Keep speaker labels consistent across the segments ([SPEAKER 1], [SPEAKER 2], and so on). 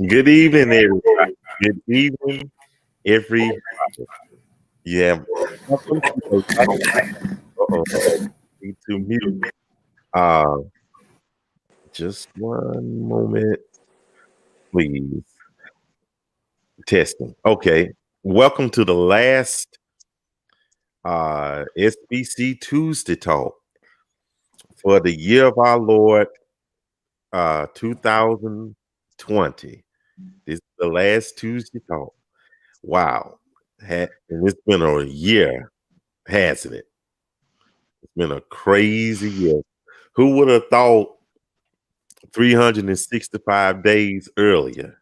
[SPEAKER 1] Good evening, everybody. Good evening, every. Yeah, welcome to the. Uh-oh, need to mute. Uh, just one moment, please. Testing. Okay, welcome to the last SBC Tuesday Talk for the year of our Lord, 2020. This is the last Tuesday Talk. Wow, and it's been a year, hasn't it? It's been a crazy year. Who would have thought 365 days earlier,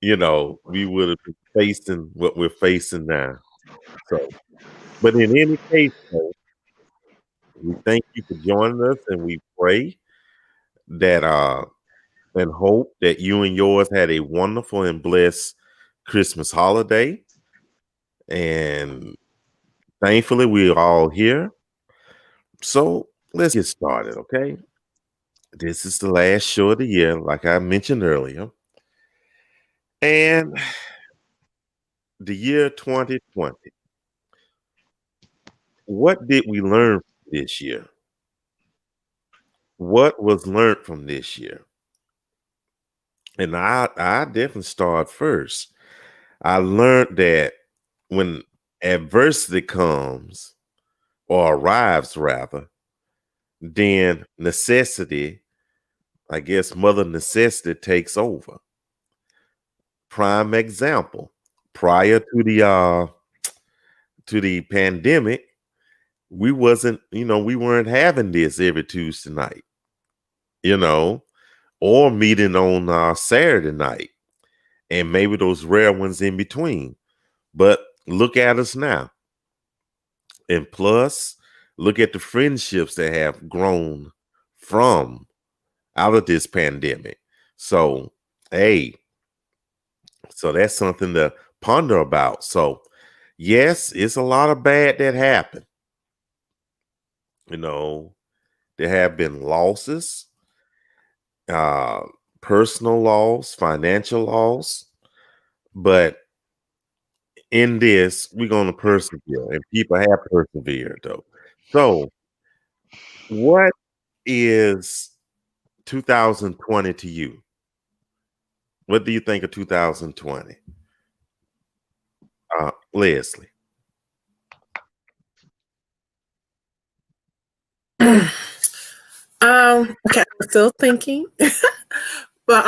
[SPEAKER 1] we would have been facing what we're facing now. So, but in any case, though, we thank you for joining us and we pray that and hope that you and yours had a wonderful and blessed Christmas holiday. And thankfully, we're all here. So let's get started, okay? This is the last show of the year, like I mentioned earlier. And the year 2020. What did we learn this year? What was learned from this year? And I definitely start first. I learned that when adversity comes or arrives rather, then necessity, I guess mother necessity takes over. Prime example, prior to the pandemic, we weren't having this every Tuesday night, or meeting on Saturday night, and maybe those rare ones in between. But look at us now. And plus, look at the friendships that have grown from out of this pandemic. So, hey, so that's something to ponder about. So, yes, it's a lot of bad that happened. There have been losses, personal loss, financial loss, but in this, we're going to persevere, and people have persevered, though. So, what is 2020 to you? What do you think of 2020? Leslie.
[SPEAKER 2] Okay, I'm still thinking. But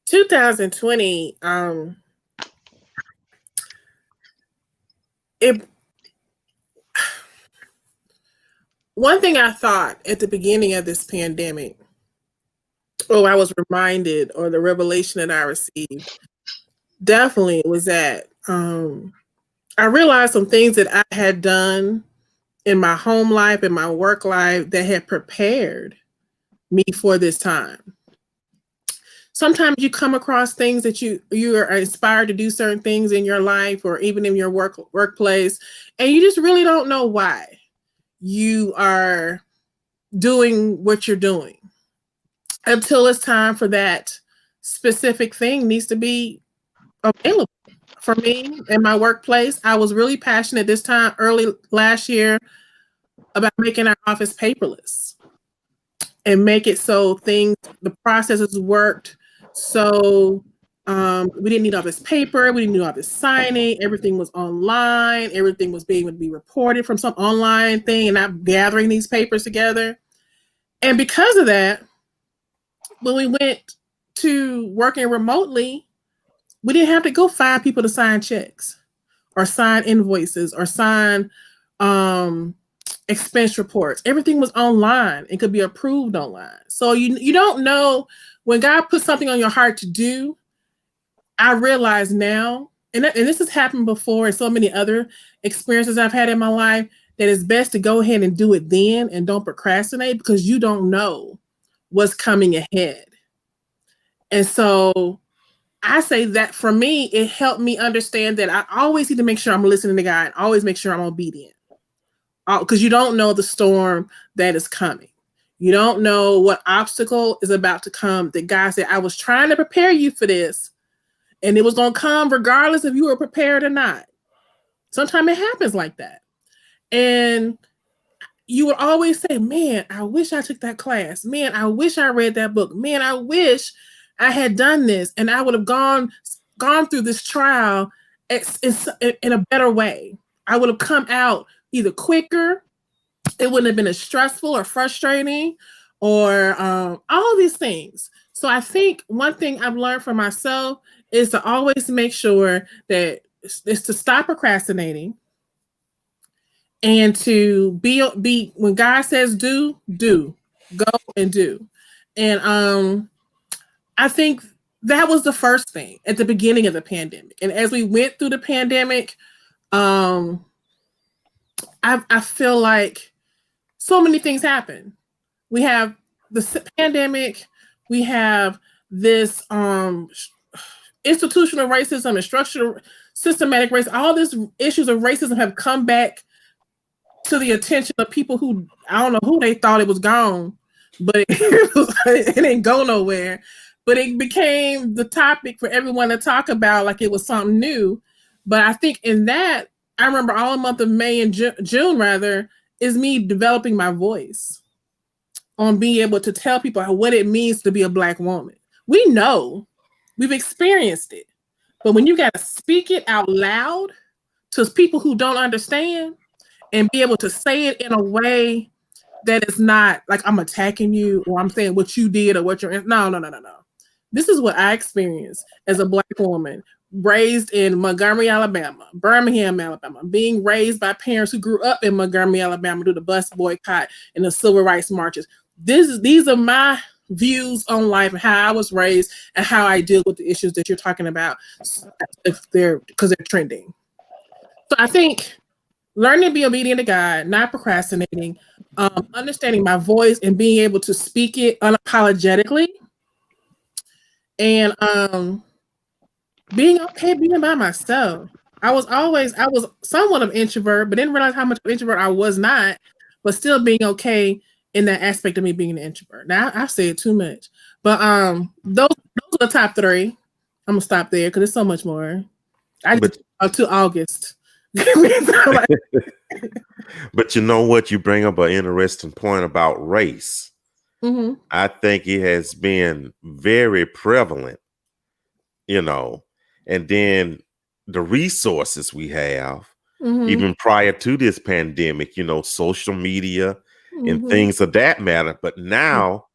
[SPEAKER 2] 2020, one thing I thought at the beginning of this pandemic, I was reminded, or the revelation that I received, definitely was that I realized some things that I had done in my home life and my work life that had prepared me for this time. Sometimes you come across things that you are inspired to do certain things in your life or even in your workplace, and you just really don't know why you are doing what you're doing until it's time for that specific thing needs to be available. For me in my workplace, I was really passionate this time early last year about making our office paperless and make it so the processes worked. So we didn't need all this paper. We didn't need all this signing. Everything was online. Everything was being able to be reported from some online thing and not gathering these papers together. And because of that, when we went to working remotely, we didn't have to go find people to sign checks or sign invoices or sign expense reports. Everything was online and could be approved online. So you don't know when God puts something on your heart to do. I realize now, and this has happened before and so many other experiences I've had in my life, that it's best to go ahead and do it then and don't procrastinate because you don't know what's coming ahead. And so I say that for me, it helped me understand that I always need to make sure I'm listening to God, always make sure I'm obedient. Because you don't know the storm that is coming. You don't know what obstacle is about to come. That God said, I was trying to prepare you for this, and it was going to come regardless if you were prepared or not. Sometimes it happens like that. And you would always say, man, I wish I took that class. Man, I wish I read that book. Man, I wish I had done this and I would have gone through this trial in a better way. I would have come out either quicker, it wouldn't have been as stressful or frustrating, or all these things. So I think one thing I've learned for myself is to always make sure that is to stop procrastinating and to be when God says do, go and do. And I think that was the first thing at the beginning of the pandemic. And as we went through the pandemic, um I feel like so many things happen. We have the pandemic, we have this institutional racism and structural systematic race. All these issues of racism have come back to the attention of people who, I don't know who they thought it was gone, but it didn't go nowhere. But it became the topic for everyone to talk about like it was something new. But I think in that, I remember all month of May and June rather, is me developing my voice on being able to tell people what it means to be a Black woman. We know, we've experienced it, but when you got to speak it out loud to people who don't understand and be able to say it in a way that is not like I'm attacking you or I'm saying what you did or what you're, no. This is what I experienced as a Black woman raised in Montgomery, Alabama, Birmingham, Alabama, being raised by parents who grew up in Montgomery, Alabama through the bus boycott and the civil rights marches. These are my views on life and how I was raised and how I deal with the issues that you're talking about because they're trending. So I think learning to be obedient to God, not procrastinating, understanding my voice and being able to speak it unapologetically, and being okay being by myself. I was somewhat of an introvert, but didn't realize how much of an introvert I was not, but still being okay in that aspect of me being an introvert. Now I've said too much, but those are the top three. I'm gonna stop there because there's so much more. I just up to August.
[SPEAKER 1] But you know what? You bring up an interesting point about race.
[SPEAKER 2] Mm-hmm.
[SPEAKER 1] I think it has been very prevalent, and then the resources we have, even prior to this pandemic, social media and things of that matter. But now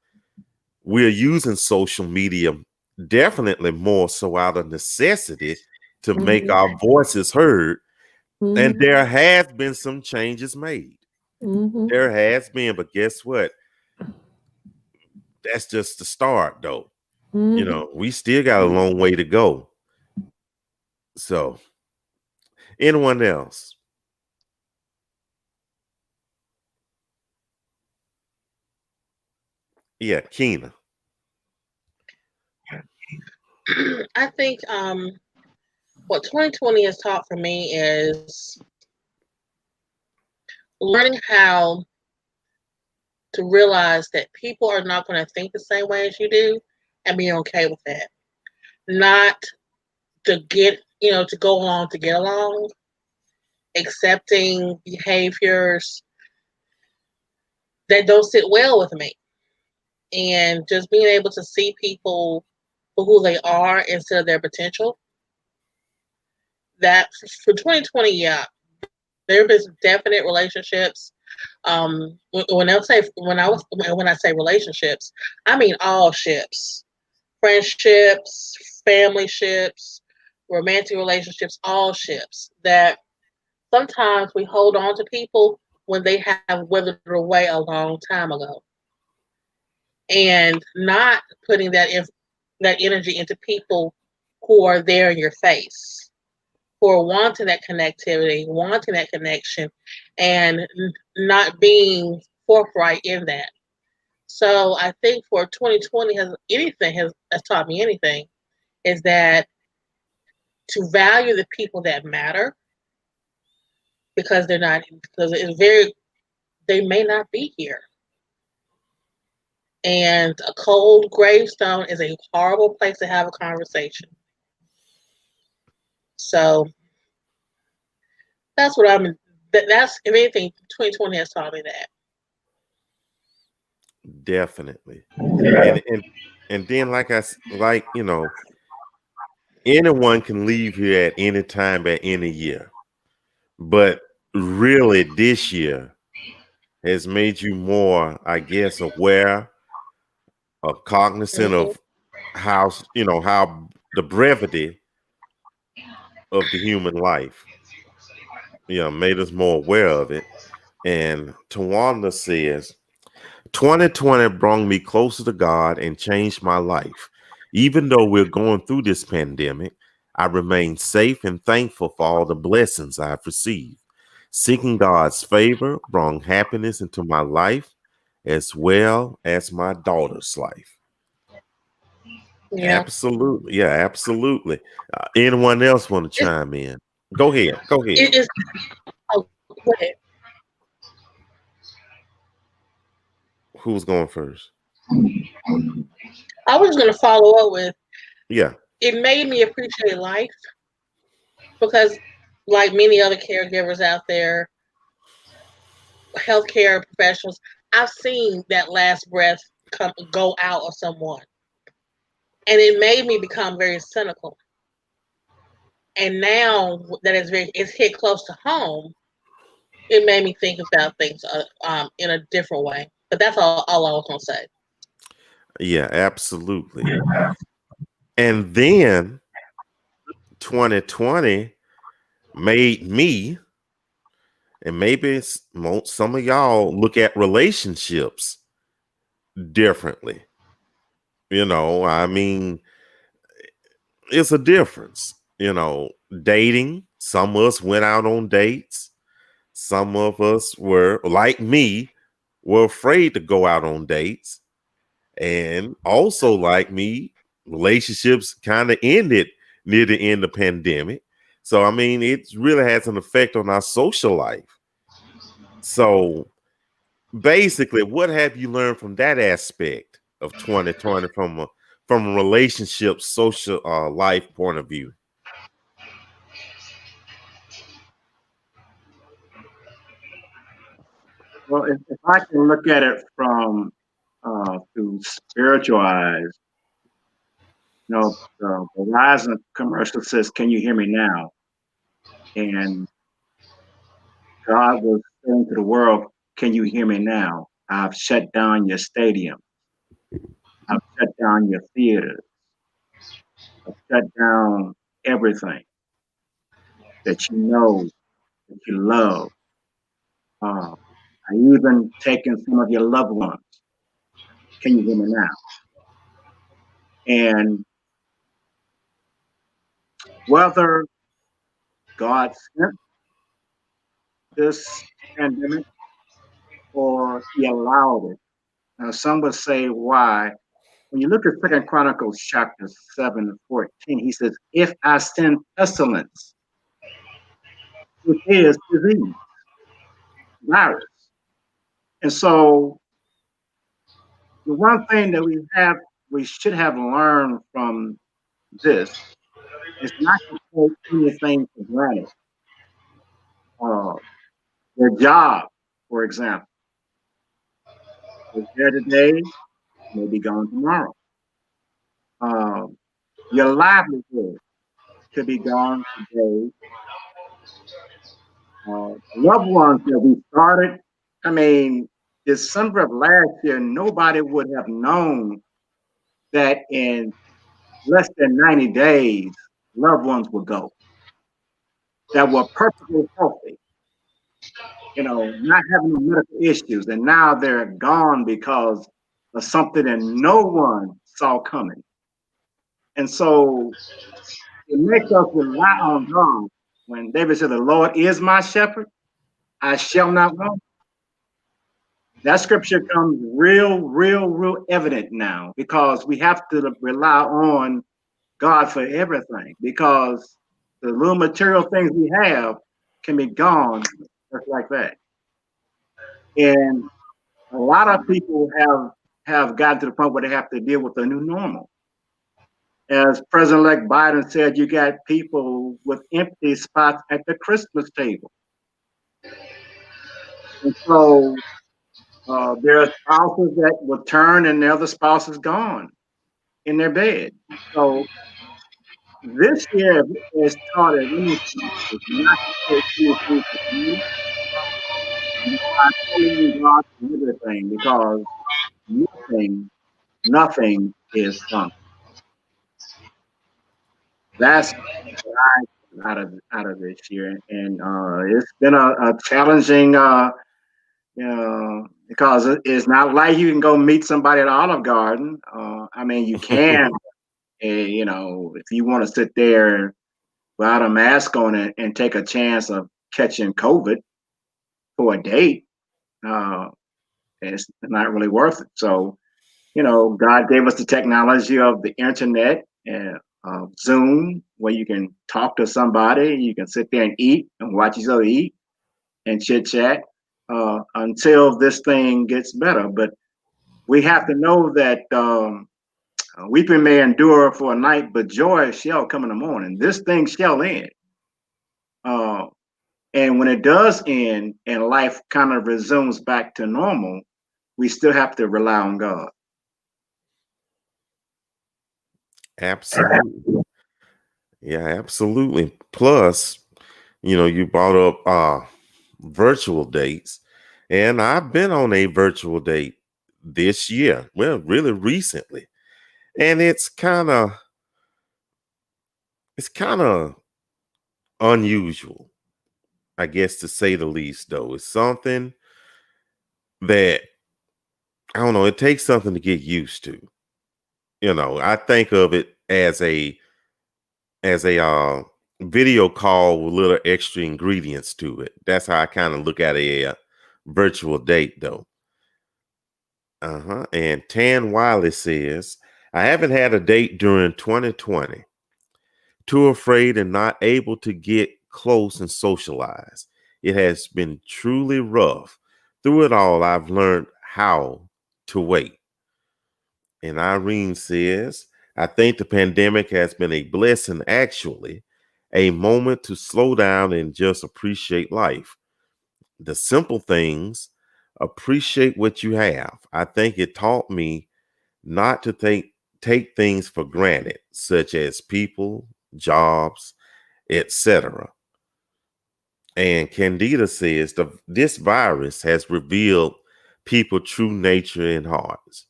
[SPEAKER 1] we're using social media definitely more so out of necessity to make our voices heard. And there has been some changes made. There has been, but guess what? That's just the start, though. We still got a long way to go. So, anyone else? Yeah, Keena.
[SPEAKER 3] I think what 2020 has taught for me is learning how to realize that people are not going to think the same way as you do and being okay with that. Not to to go along to get along, accepting behaviors that don't sit well with me, and just being able to see people for who they are instead of their potential. That for 2020, yeah, there have been definite relationships. When I say relationships, I mean all ships, friendships, family ships, romantic relationships, all ships. That sometimes we hold on to people when they have withered away a long time ago, and not putting that energy into people who are there in your face, who are wanting that connectivity, wanting that connection, and not being forthright in that. So I think for 2020 has taught me anything, is that to value the people that matter, because they may not be here. And a cold gravestone is a horrible place to have a conversation. So that's what I'm. That's, if anything, 2020 has taught me that.
[SPEAKER 1] Definitely. And then like anyone can leave here at any time at any year. But really this year has made you more, I guess, aware or cognizant
[SPEAKER 3] Mm-hmm.
[SPEAKER 1] of how the brevity of the human life, made us more aware of it. And Tawanda says, 2020 brought me closer to God and changed my life. Even though we're going through this pandemic, I remain safe and thankful for all the blessings I've received. Seeking God's favor brought happiness into my life as well as my daughter's life.
[SPEAKER 3] Yeah.
[SPEAKER 1] Absolutely. Yeah, absolutely. Anyone else want to
[SPEAKER 3] It's,
[SPEAKER 1] chime in? Go ahead. Go ahead.
[SPEAKER 3] it's, oh, go ahead.
[SPEAKER 1] Who's going first?
[SPEAKER 3] I was going to follow up with,
[SPEAKER 1] Yeah.
[SPEAKER 3] it made me appreciate life because, like many other caregivers out there, healthcare professionals, I've seen that last breath go out of someone, and it made me become very cynical. And now that it's hit close to home, it made me think about things in a different way. But that's all I was gonna say.
[SPEAKER 1] Yeah, absolutely. And then 2020 made me, and maybe some of y'all look at relationships differently. I mean, it's a difference. Dating, some of us went out on dates. Some of us were, like me, were afraid to go out on dates. And also, like me, relationships kind of ended near the end of the pandemic. So, I mean, it really has an effect on our social life. So, basically, what have you learned from that aspect of 2020 from a relationship, social life point of view?
[SPEAKER 4] Well, if I can look at it from through spiritual eyes, the Verizon commercial says, "Can you hear me now?" And God was saying to the world, "Can you hear me now? I've shut down your stadium. I've shut down your theaters. I've shut down everything that you know, that you love. I even taken some of your loved ones. Can you hear me now?" And whether God sent this pandemic or he allowed it. Now, some would say why. When you look at Second Chronicles chapter 7:14, he says, "If I send pestilence, which is disease, virus." And so the one thing that we should have learned from this is not to take anything for granted. Uh, their job, for example, is there today, may be gone tomorrow. Uh, your livelihood could be gone today. Loved ones that we started, I mean, December of last year, nobody would have known that in less than 90 days, loved ones would go that were perfectly healthy, not having no medical issues. And now they're gone because of something that no one saw coming. And so it makes us rely on God. When David said, "The Lord is my shepherd, I shall not want." That scripture comes real evident now because we have to rely on God for everything because the little material things we have can be gone just like that. And a lot of people have have gotten to the point where they have to deal with the new normal. As President-elect Biden said, you got people with empty spots at the Christmas table. And so there are spouses that will turn and the other spouse is gone in their bed. So this year has taught us anything is not to take anything for granted. I totally God for everything because nothing is fun. That's what I out of this year, and it's been a challenging, because it's not like you can go meet somebody at Olive Garden. I mean, you can, if you want to sit there without a mask on and take a chance of catching COVID for a date, it's not really worth it. So, God gave us the technology of the internet and Zoom, where you can talk to somebody, you can sit there and eat and watch each other eat and chit chat until this thing gets better. But we have to know that weeping may endure for a night, but joy shall come in the morning. This thing shall end. And when it does end and life kind of resumes back to normal, we still have to rely on God.
[SPEAKER 1] Absolutely. Yeah, absolutely. Plus, you brought up virtual dates, and I've been on a virtual date this year. Well, really recently. And it's kind of unusual, I guess, to say the least, though. It's something that, I don't know, it takes something to get used to. I think of it as a video call with little extra ingredients to it. That's how I kind of look at a virtual date, though. And Tan Wiley says, I haven't had a date during 2020. Too afraid and not able to get close and socialize. It has been truly rough. Through it all, I've learned how to wait. And Irene says, I think the pandemic has been a blessing, actually, a moment to slow down and just appreciate life. The simple things, appreciate what you have. I think it taught me not to take things for granted, such as people, jobs, etc. And Candida says this virus has revealed people true nature and hearts.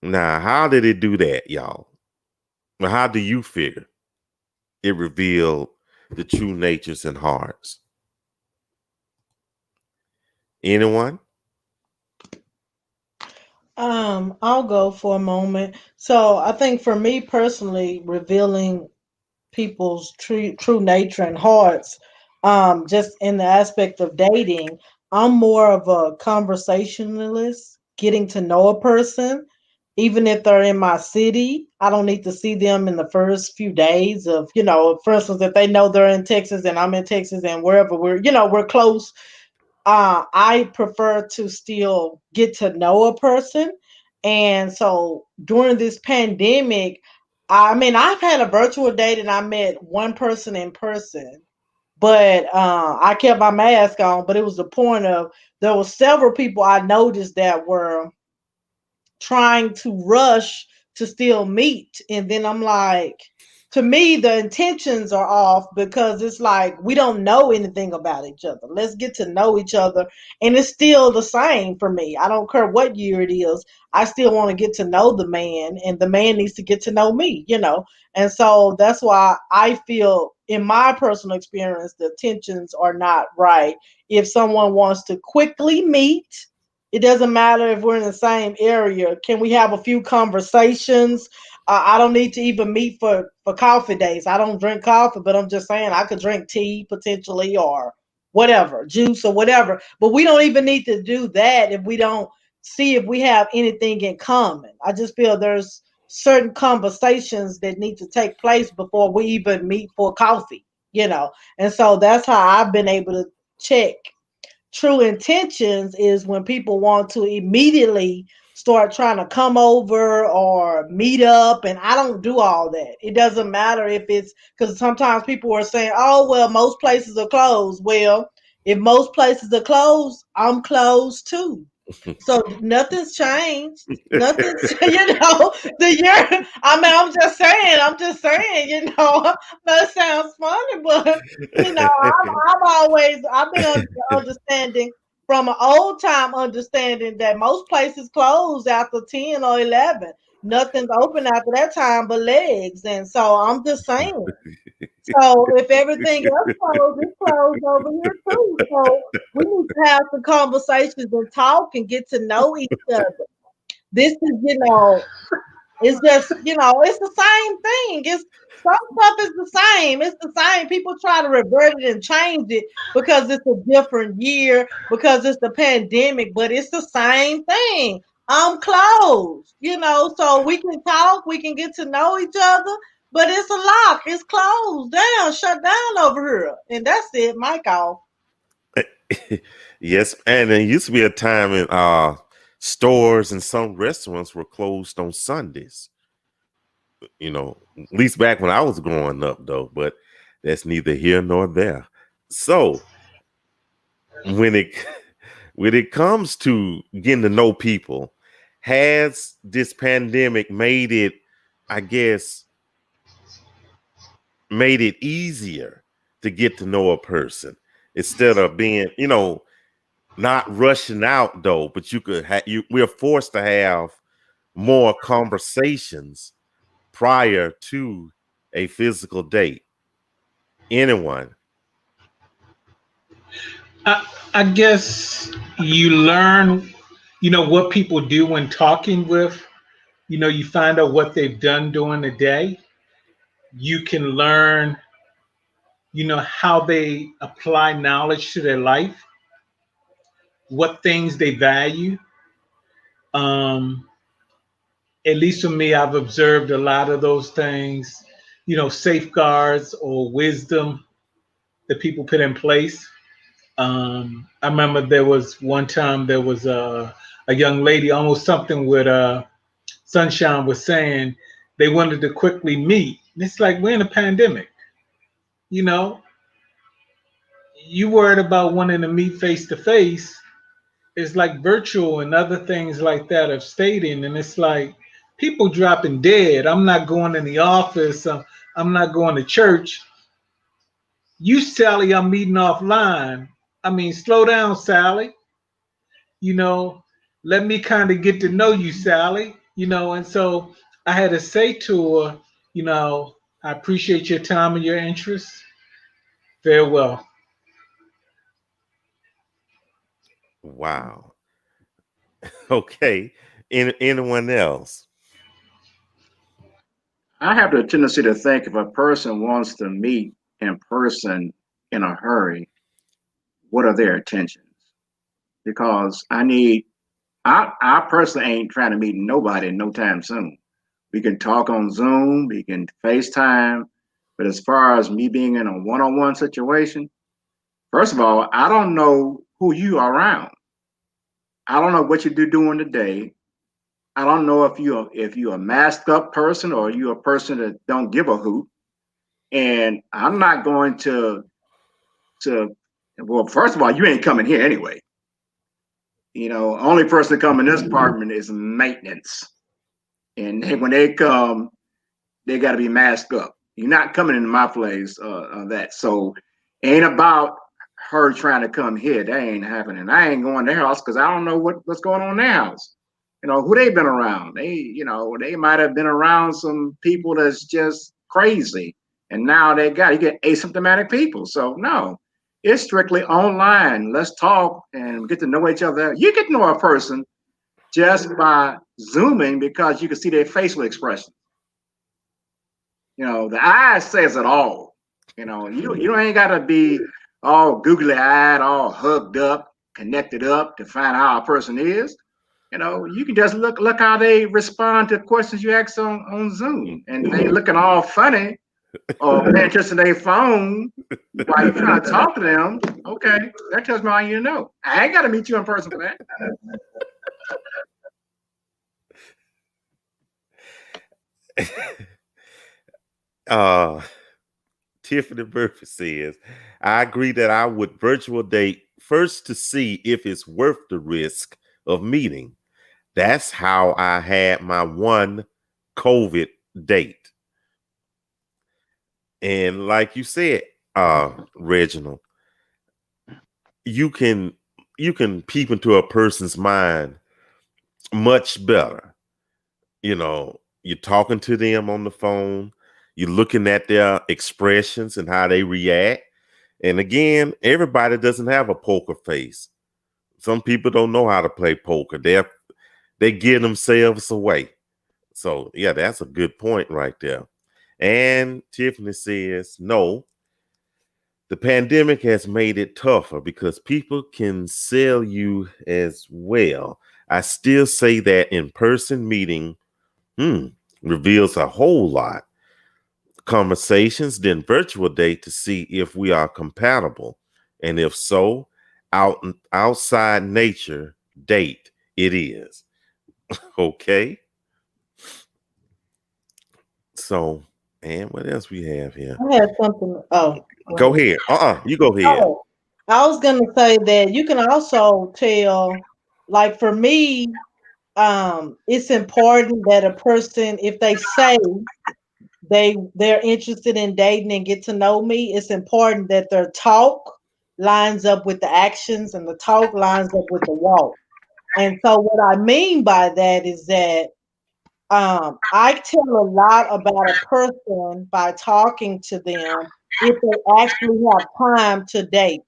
[SPEAKER 1] Now, how did it do that, y'all? Well, how do you figure it revealed the true natures and hearts? Anyone?
[SPEAKER 5] I'll go for a moment. So I think for me personally, revealing people's true nature and hearts, just in the aspect of dating, I'm more of a conversationalist, getting to know a person. Even if they're in my city, I don't need to see them in the first few days of, for instance, if they know they're in Texas and I'm in Texas and wherever we're close. I prefer to still get to know a person. And so during this pandemic, I mean, I've had a virtual date and I met one person in person, but I kept my mask on. But it was the point of there were several people I noticed that were trying to rush to still meet. And then I'm like, to me, the intentions are off because it's like we don't know anything about each other. Let's get to know each other. And it's still the same for me. I don't care what year it is. I still want to get to know the man, and the man needs to get to know me. And so that's why I feel, in my personal experience, the tensions are not right. If someone wants to quickly meet, it doesn't matter if we're in the same area. Can we have a few conversations? I don't need to even meet for coffee dates. I don't drink coffee, but I'm just saying I could drink tea potentially, or whatever, juice or whatever. But we don't even need to do that if we don't see if we have anything in common. I just feel there's certain conversations that need to take place before we even meet for coffee. And so that's how I've been able to check true intentions, is when people want to immediately start trying to come over or meet up. And I don't do all that. It doesn't matter if it's because sometimes people are saying, oh, well, most places are closed. Well, if most places are closed, I'm closed too. So nothing's changed. Nothing's, the year. I mean, I'm just saying, that sounds funny, but, I've been understanding from an old time understanding that most places close after 10 or 11. Nothing's open after that time but legs. And so I'm just saying. So if everything else closed, it's closed over here too. So we need to have some conversations and talk and get to know each other. This is, it's just, it's the same thing. It's some stuff is the same. It's the same. People try to revert it and change it because it's a different year, because it's the pandemic, but it's the same thing. I'm closed, so we can talk, we can get to know each other, but it's a lock. It's closed down, shut down over here. And that's it. Mic off.
[SPEAKER 1] Yes, and there used to be a time in stores and some restaurants were closed on Sundays. At least back when I was growing up, though. But that's neither here nor there. So when it comes to getting to know people, has this pandemic made it, I guess, made it easier to get to know a person instead of being, not rushing out though, but you could we're forced to have more conversations prior to a physical date. Anyone?
[SPEAKER 6] I guess you learn, what people do when talking with, you find out what they've done during the day. You can learn, how they apply knowledge to their life, what things they value. Um, at least for me, I've observed a lot of those things, safeguards or wisdom that people put in place. I remember there was one time there was a young lady, almost something with Sunshine was saying they wanted to quickly meet. And it's like we're in a pandemic, you know. You worried about wanting to meet face to face. It's like virtual and other things like that of stating, and it's like people dropping dead. I'm not going in the office. I'm not going to church. You, Sally, I'm meeting offline. I mean, slow down, Sally. You know, let me kind of get to know you, Sally. And so I had to say to her, I appreciate your time and your interest. Farewell.
[SPEAKER 1] Wow. Okay. Anyone else?
[SPEAKER 4] I have the tendency to think if a person wants to meet in person in a hurry, what are their intentions? Because I personally ain't trying to meet nobody no time soon. We can talk on Zoom, we can FaceTime, but as far as me being in a one-on-one situation, first of all, I don't know who you are around. I don't know what you do during the day. I don't know if you're a masked up person or you're a person that don't give a hoot. And I'm not going to well, first of all, you ain't coming here anyway. Only person to come in this apartment is maintenance. And when they come, they got to be masked up. You're not coming into my place on that. So ain't about her trying to come here. That ain't happening. I ain't going to their house because I don't know what's going on in their house. Who they been around. They might have been around some people that's just crazy. And now you get asymptomatic people. So no, it's strictly online. Let's talk and get to know each other. You get to know a person just by Zooming because you can see their facial expression. The eye says it all. You ain't got to be all googly eyed, all hugged up, connected up to find out how a person is. You can just look how they respond to questions you ask on Zoom, and they looking all funny or paying attention to their phone while you're trying to talk to them. Okay, that tells me all you know. I ain't got to meet you in person for that.
[SPEAKER 1] uh, Tiffany Murphy says, I agree that I would virtual date first to see if it's worth the risk of meeting. That's how I had my one COVID date. And like you said, Reginald, you can peep into a person's mind much better. You know, you're talking to them on the phone, you're looking at their expressions and how they react. And again, everybody doesn't have a poker face. Some people don't know how to play poker. They give themselves away. So yeah, that's a good point right there. And Tiffany says, no, the pandemic has made it tougher because people can sell you as well. I still say that in-person meeting reveals a whole lot. Conversations, then virtual date to see if we are compatible. And if so, outside nature date it is. Okay. So, and what else we have here?
[SPEAKER 5] I had something. Oh,
[SPEAKER 1] Go ahead. You go ahead.
[SPEAKER 5] oh, I was gonna say that you can also tell, like for me, it's important that a person, if they say they're interested in dating and get to know me, it's important that their talk lines up with the actions and the talk lines up with the walk. And so what I mean by that is that I tell a lot about a person by talking to them if they actually have time to date.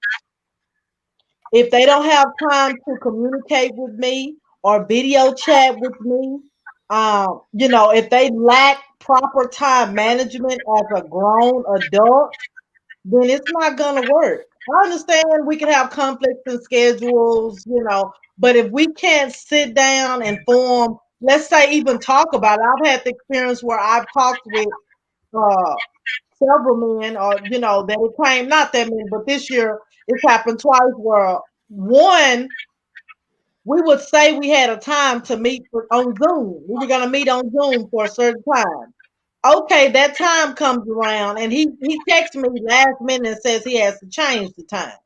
[SPEAKER 5] If they don't have time to communicate with me or video chat with me, if they lack proper time management as a grown adult, then it's not gonna work. I understand we can have conflicts in schedules, but if we can't sit down and form, let's say even talk about it. I've had the experience where I've talked with uh several men, or that it came, not that many, but this year it's happened twice where one, we would say we had a time to meet on Zoom. We were gonna meet on Zoom for a certain time. Okay, that time comes around and he texts me last minute and says he has to change the time.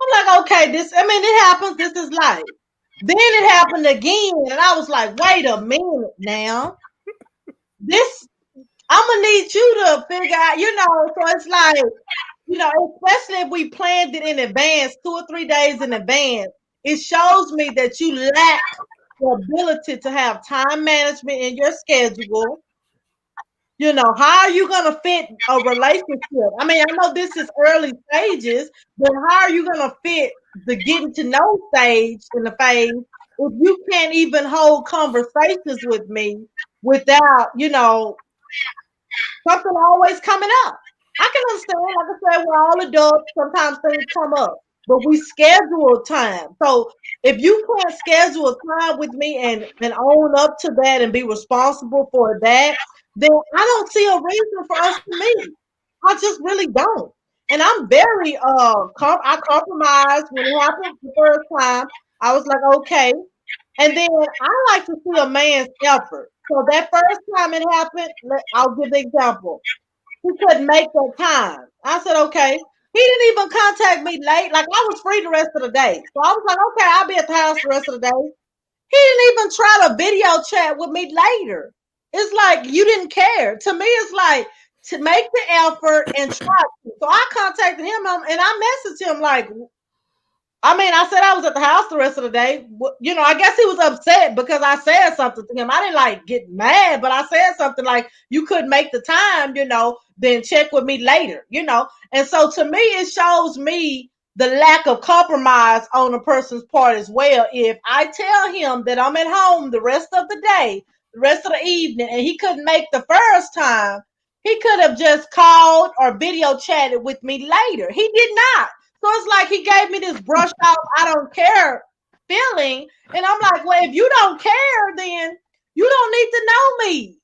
[SPEAKER 5] I'm like, okay, it happens. This is life. Then it happened again, and I was like, wait a minute now. This I'm gonna need you to figure out, so it's like, especially if we planned it in advance, 2 or 3 days in advance, it shows me that you lack the ability to have time management in your schedule. How are you going to fit a relationship? I mean, I know this is early stages, but how are you going to fit the getting to know stage in the phase if you can't even hold conversations with me without, something always coming up? I can understand, like I said, we're all adults. Sometimes things come up, but we schedule time. So if you can't schedule a time with me and own up to that and be responsible for that, then I don't see a reason for us to meet. I just really don't. And I'm very I compromised when it happened the first time. I was like, okay. And then I like to see a man's effort. So that first time it happened, I'll give the example. He couldn't make that time. I said, okay. He didn't even contact me late. Like I was free the rest of the day. So I was like, okay, I'll be at the house the rest of the day. He didn't even try to video chat with me later. It's like you didn't care. To me, it's like to make the effort and try. So I contacted him and I messaged him like, I said I was at the house the rest of the day. I guess he was upset because I said something to him. I didn't like get mad, but I said something like, you couldn't make the time, then check with me later. And so to me, it shows me the lack of compromise on a person's part as well. If I tell him that I'm at home the rest of the day, the rest of the evening, and he couldn't make the first time, he could have just called or video chatted with me later. He did not. So it's like he gave me this brush off, I don't care feeling. And I'm like, well, if you don't care, then you don't need to know me.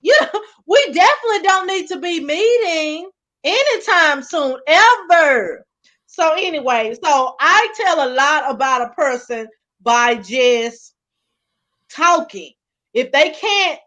[SPEAKER 5] We definitely don't need to be meeting anytime soon, ever. So anyway, so I tell a lot about a person by just talking. If they can't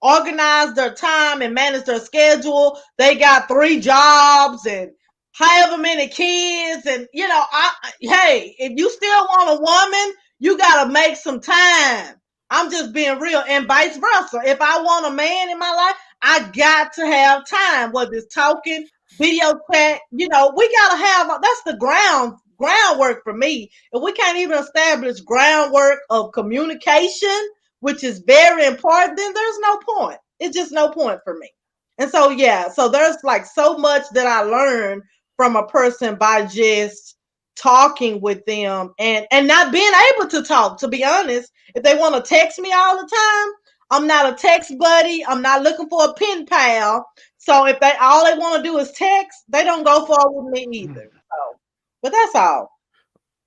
[SPEAKER 5] organize their time and manage their schedule. They got 3 jobs and however many kids. And, hey, if you still want a woman, you got to make some time. I'm just being real, and vice versa. If I want a man in my life, I got to have time, whether it's talking, video chat, we got to have, that's the groundwork for me. If we can't even establish groundwork of communication, which is very important, then there's no point. It's just no point for me. And so, yeah, so there's like so much that I learned from a person by just talking with them and not being able to talk, to be honest. If they want to text me all the time, I'm not a text buddy. I'm not looking for a pen pal. So if all they want to do is text, they don't go forward with me either. So, but that's all.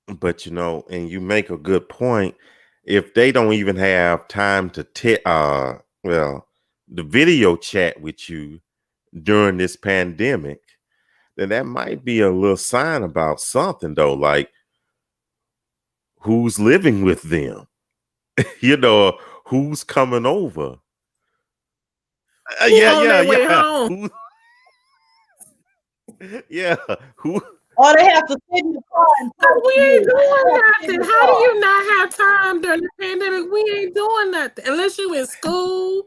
[SPEAKER 1] But and you make a good point. If they don't even have time to the video chat with you during this pandemic, then that might be a little sign about something, though, like who's living with them, who's coming over.
[SPEAKER 2] Who on their way home?
[SPEAKER 1] Who?
[SPEAKER 5] Or they have to sit in the car and talk.
[SPEAKER 2] We ain't doing nothing. How do you not have time during the pandemic? We ain't doing nothing unless you in school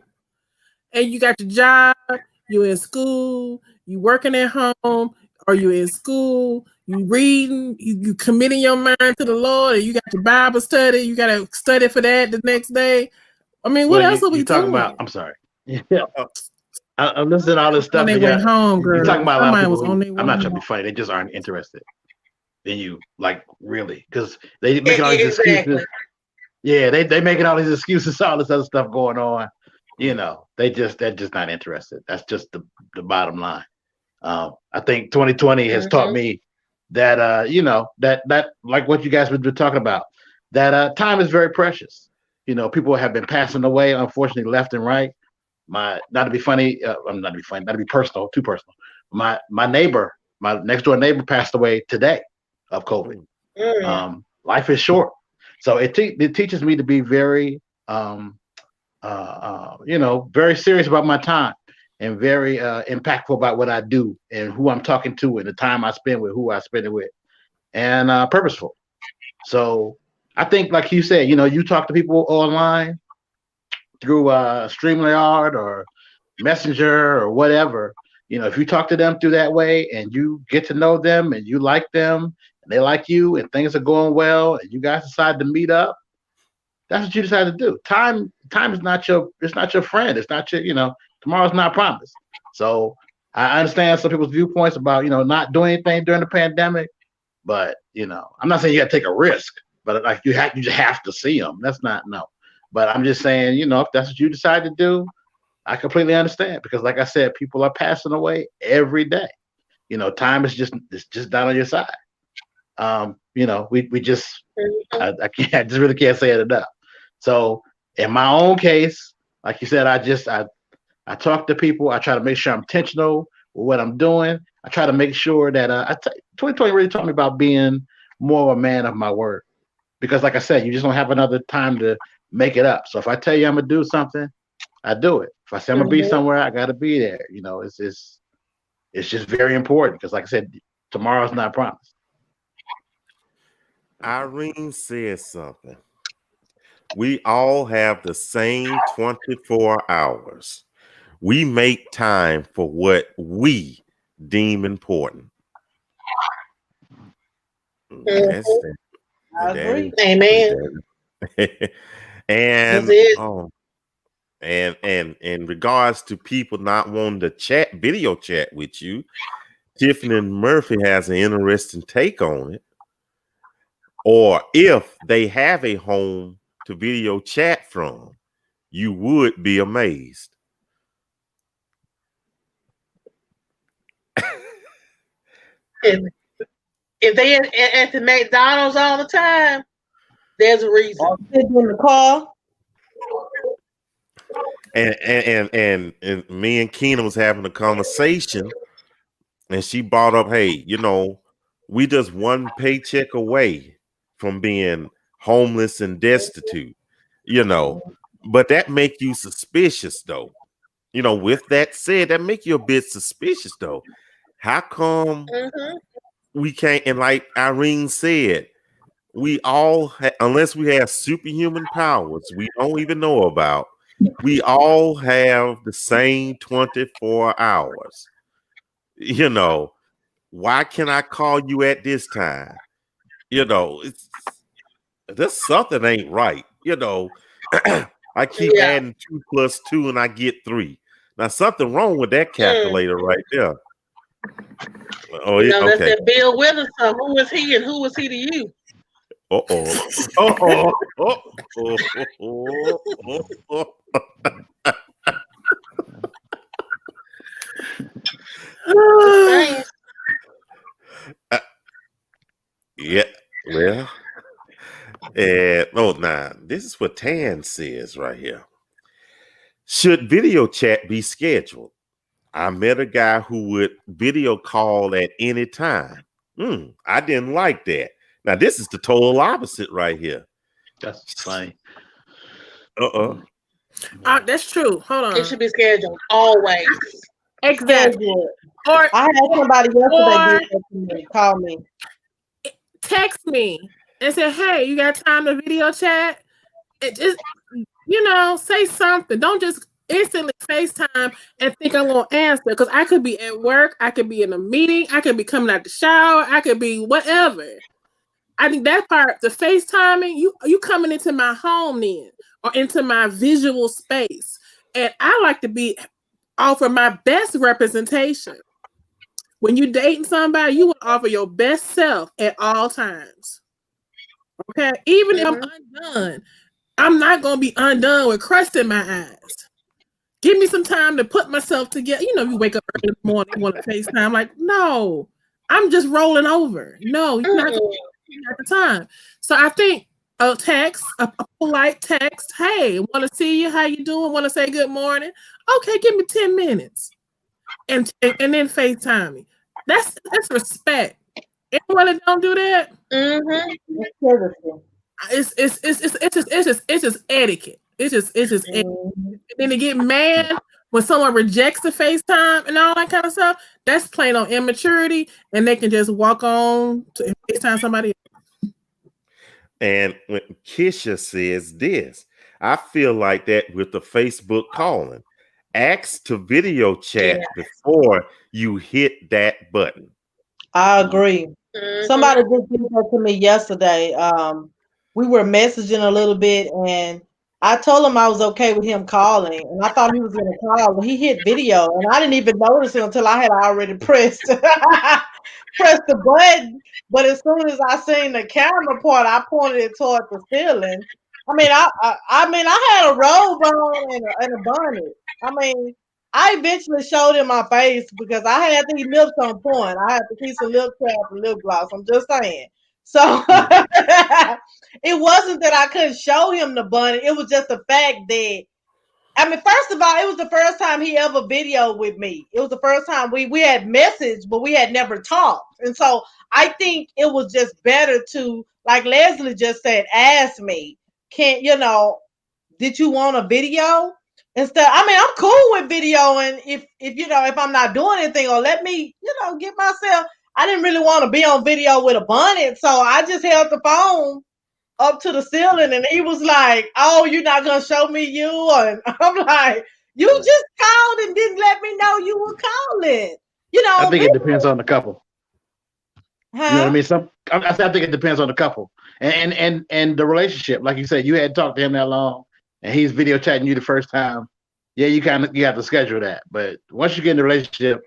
[SPEAKER 2] and you got your job. You in school. You working at home. Or you in school. You reading. You committing your mind to the Lord. And you got your Bible study. You got to study for that the next day. I mean, what else are we talking
[SPEAKER 7] about? I'm sorry. Yeah. I'm listening to all this stuff.
[SPEAKER 2] On their way home, girl.
[SPEAKER 7] You're talking about a lot of people who, I'm not trying to be funny. They just aren't interested in you, like, really, because they making all these excuses. Yeah, they making all these excuses, all this other stuff going on. They're just not interested. That's just the bottom line. I think 2020 has taught me that that like what you guys have been talking about, that time is very precious. People have been passing away, unfortunately, left and right. Not to be funny, not to be personal, too personal. My neighbor, my next door neighbor, passed away today of COVID. Life is short, so it teaches me to be very, very serious about my time and very impactful about what I do and who I'm talking to and the time I spend with who I spend it with, and purposeful. So I think, like you said, you talk to people online through StreamYard or Messenger or whatever. If you talk to them through that way and you get to know them and you like them and they like you and things are going well and you guys decide to meet up, that's what you decide to do. Time is not your friend. It's not your, tomorrow's not promised. So I understand some people's viewpoints about, not doing anything during the pandemic, but I'm not saying you got to take a risk, but like you just have to see them. That's not, no. But I'm just saying, if that's what you decide to do, I completely understand, because like I said, people are passing away every day. Time is just not on your side. We just, I can't, I just really can't say it enough. So in my own case, like you said, I talk to people. I try to make sure I'm intentional with what I'm doing. I try to make sure that 2020 really taught me about being more of a man of my word, because like I said, you just don't have another time to make it up. So if I tell you I'm gonna do something, I do it. If I say I'm gonna be somewhere, I gotta be there. It's just very important, because like I said, tomorrow's not promised.
[SPEAKER 1] Irene said something. We all have the same 24 hours. We make time for what we deem important.
[SPEAKER 5] I agree.
[SPEAKER 3] Amen.
[SPEAKER 1] And and in regards to people not wanting to video chat with you, Tiffany Murphy has an interesting take on it. Or if they have a home to video chat from, you would be amazed.
[SPEAKER 3] If they at the McDonald's all the time, there's a reason.
[SPEAKER 5] Or sitting in the car.
[SPEAKER 1] And me and Keena was having a conversation, and she brought up, hey, we just one paycheck away from being homeless and destitute. But that make you suspicious though. With that said, that make you a bit suspicious though. How come we can't? And like Irene said, we all, unless we have superhuman powers we don't even know about, we all have the same 24 hours. Why can I call you at this time? It's this something ain't right. I keep adding 2 plus 2 and I get 3. Now something wrong with that calculator right there. Oh yeah,
[SPEAKER 3] that's
[SPEAKER 1] okay.
[SPEAKER 3] that Bill Withers. Who is he and who is he to you?
[SPEAKER 1] Yeah, well, this is what Tan says right here. Should video chat be scheduled? I met a guy who would video call at any time. I didn't like that. Now, this is the total opposite right here.
[SPEAKER 7] That's funny.
[SPEAKER 2] That's true. Hold on.
[SPEAKER 3] It should be scheduled always.
[SPEAKER 2] Exactly.
[SPEAKER 5] Or I had somebody yesterday did that to me, call me.
[SPEAKER 2] Text me and say, hey, you got time to video chat? It just, say something. Don't just instantly FaceTime and think I'm going to answer, because I could be at work, I could be in a meeting, I could be coming out the shower, I could be whatever. I think that part, the FaceTiming, you coming into my home then, or into my visual space. And I like to offer my best representation. When you're dating somebody, you will offer your best self at all times. Okay? Even if I'm undone, I'm not going to be undone with crust in my eyes. Give me some time to put myself together. You wake up early in the morning, you want to FaceTime. Like, no, I'm just rolling over. No, you're not going to at the time. So I think a text, a polite text, hey, want to see you, how you doing? Want to say good morning? Okay, give me 10 minutes. And then FaceTime me. That's respect. Anyone that don't do that, it's just etiquette. It's just etiquette. And then to get mad when someone rejects the FaceTime and all that kind of stuff, that's plain on immaturity, and they can just walk on to FaceTime somebody else.
[SPEAKER 1] And when Kisha says this, I feel like that with the Facebook calling. Ask to video chat before you hit that button.
[SPEAKER 5] I agree. Somebody just did that to me yesterday. We were messaging a little bit, and I told him I was okay with him calling, and I thought he was going to call. He hit video, and I didn't even notice it until I had already pressed the button. But as soon as I seen the camera part, I pointed it toward the ceiling. I had a robe on and a bonnet. I eventually showed him my face because I had these lips on point. I had to keep some lip craft and lip gloss. I'm just saying. So it wasn't that I couldn't show him the bunny. It was just the fact that, first of all, it was the first time he ever videoed with me. It was the first time we had messaged, but we had never talked. And so I think it was just better to, like Leslie just said, ask me, did you want a video? Instead, I'm cool with videoing if I'm not doing anything, or let me, get myself. I didn't really want to be on video with a bonnet, so I just held the phone up to the ceiling, and he was like, "Oh, you're not gonna show me you?" And I'm like, "You just called and didn't let me know you were calling."
[SPEAKER 7] I think it depends on the couple.
[SPEAKER 5] Huh?
[SPEAKER 7] You know what I mean? I think it depends on the couple and the relationship. Like you said, you hadn't talked to him that long, and he's video chatting you the first time. Yeah, you have to schedule that. But once you get in the relationship,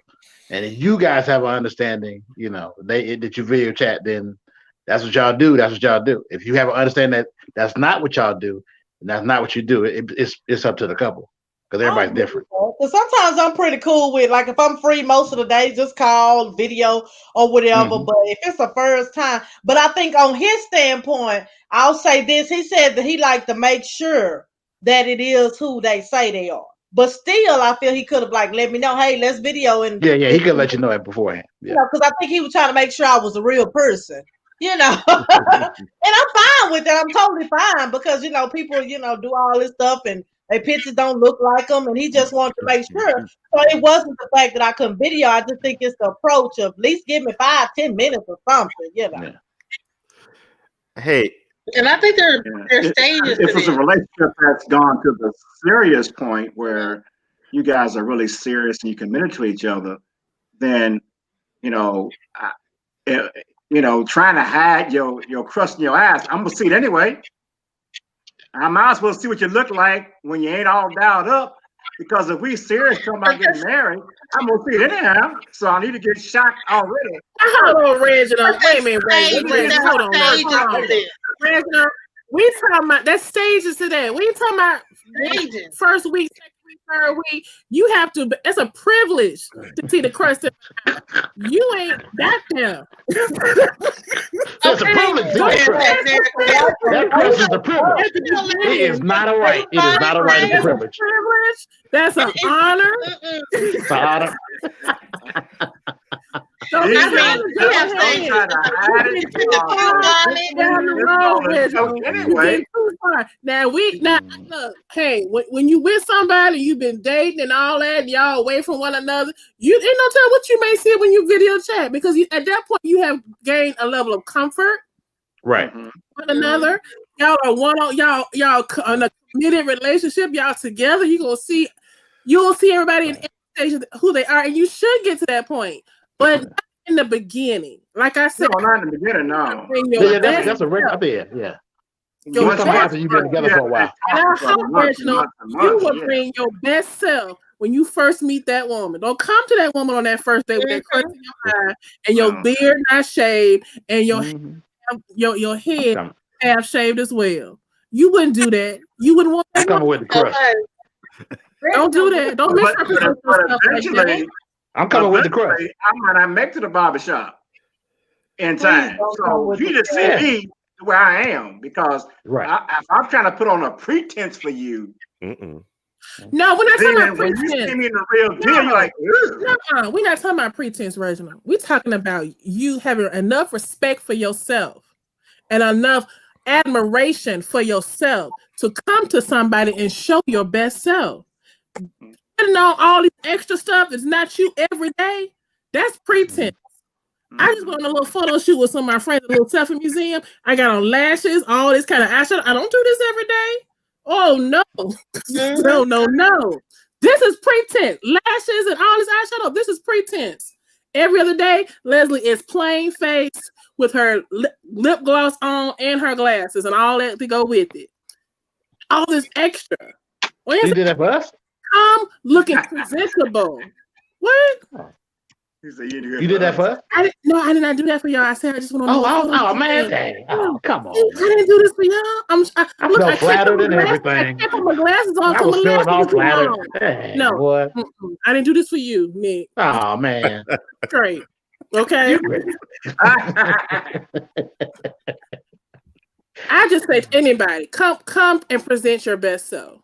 [SPEAKER 7] and if you guys have an understanding, that you video chat, then that's what y'all do. That's what y'all do. If you have an understanding that that's not what y'all do, and that's not what you do, it's up to the couple, because everybody's different.
[SPEAKER 5] Because sometimes I'm pretty cool with, like, if I'm free most of the day, just call, video, or whatever.
[SPEAKER 7] Mm-hmm.
[SPEAKER 5] But if it's the first time, but I think on his standpoint, I'll say this: he said that he liked to make sure that it is who they say they are. But still, I feel he could have let me know, hey, let's video. And
[SPEAKER 7] he could let you know that beforehand. Yeah.
[SPEAKER 5] Because I think he was trying to make sure I was a real person. And I'm fine with which I'm totally fine because people do all this stuff and their pictures don't look like them, and he just wanted to make sure. So it wasn't the fact that I couldn't video. I just think it's the approach of at least give me 5-10 minutes or something.
[SPEAKER 7] Yeah.
[SPEAKER 1] Hey,
[SPEAKER 3] And I think there are stages.
[SPEAKER 4] If it's a relationship that's gone to the serious point where you guys are really serious and you committed to each other, then trying to hide your crust in your ass, I'm gonna see it anyway. I might as well see what you look like when you ain't all dialed up. Because if we serious talking about getting married, I'm gonna see it anyhow. So I need to get shot already.
[SPEAKER 2] Hold on, Reginald. Wait a minute, Reginald. Hold on. Reginald, we talking about that stages to that. We talking about first week, second week, third week. You have to. It's a privilege to see the crust. You ain't got there.
[SPEAKER 7] It's a privilege. That crust is a privilege. It is not a right. It is not a right. It's a privilege.
[SPEAKER 2] That's an honor.
[SPEAKER 7] It's an honor.
[SPEAKER 2] So
[SPEAKER 3] I mean,
[SPEAKER 2] we have stages. Down the road, Reginald.
[SPEAKER 4] Anyway.
[SPEAKER 2] Now look, hey, when you with somebody, you've been dating and all that, and y'all away from one another, you ain't no telling what you may see when you video chat, because at that point you have gained a level of comfort.
[SPEAKER 7] Right.
[SPEAKER 2] One another. Y'all are y'all in a committed relationship, y'all together, you'll see everybody in every stage who they are, and you should get to that point. But not in the beginning. Like I said.
[SPEAKER 4] No, not in the beginning, no.
[SPEAKER 7] That's a regular idea, yeah. You
[SPEAKER 2] Your
[SPEAKER 7] come after you've been together for a while.
[SPEAKER 2] And I hope, Reginald, you will bring your best self when you first meet that woman. Don't come to that woman on that first day with that crust in your eye and your beard not shaved and your head half shaved as well. You wouldn't do that. You wouldn't want that.
[SPEAKER 7] I'm coming with the crust.
[SPEAKER 2] Don't do that. Don't misrepresent yourself like that.
[SPEAKER 7] I'm coming with the crust.
[SPEAKER 4] I might not make it to the barbershop in time. So you just see me where I am, because if I'm trying to put on a pretense for you.
[SPEAKER 2] No, we're not talking about pretense.
[SPEAKER 4] When you see me in the real deal, you're like,
[SPEAKER 2] no, we're not talking about pretense, Reginald. We're talking about you having enough respect for yourself and enough admiration for yourself to come to somebody and show your best self. Putting on all this extra stuff is not you every day. That's pretense. I just went on a little photo shoot with some of my friends at a little Tuffy museum. I got on lashes, all this kind of eyeshadow. I don't do this every day. Oh no. No. This is pretense. Lashes and all this eyeshadow. This is pretense. Every other day, Leslie is plain face with her lip gloss on and her glasses and all that to go with it. All this extra.
[SPEAKER 7] You did that for us?
[SPEAKER 2] I'm looking presentable. What?
[SPEAKER 4] You
[SPEAKER 7] did that for us?
[SPEAKER 2] I did not do that for y'all. I said I just went on.
[SPEAKER 7] Oh man, dang. Oh, come on.
[SPEAKER 2] I didn't do this for y'all.
[SPEAKER 7] I felt flattered and everything.
[SPEAKER 2] I put my glasses on.
[SPEAKER 7] I was feeling all flattered. Dang,
[SPEAKER 2] no,
[SPEAKER 7] boy.
[SPEAKER 2] I didn't do this for you, Nick.
[SPEAKER 7] Oh man.
[SPEAKER 2] Great. Okay. I just say to anybody, come and present your best self.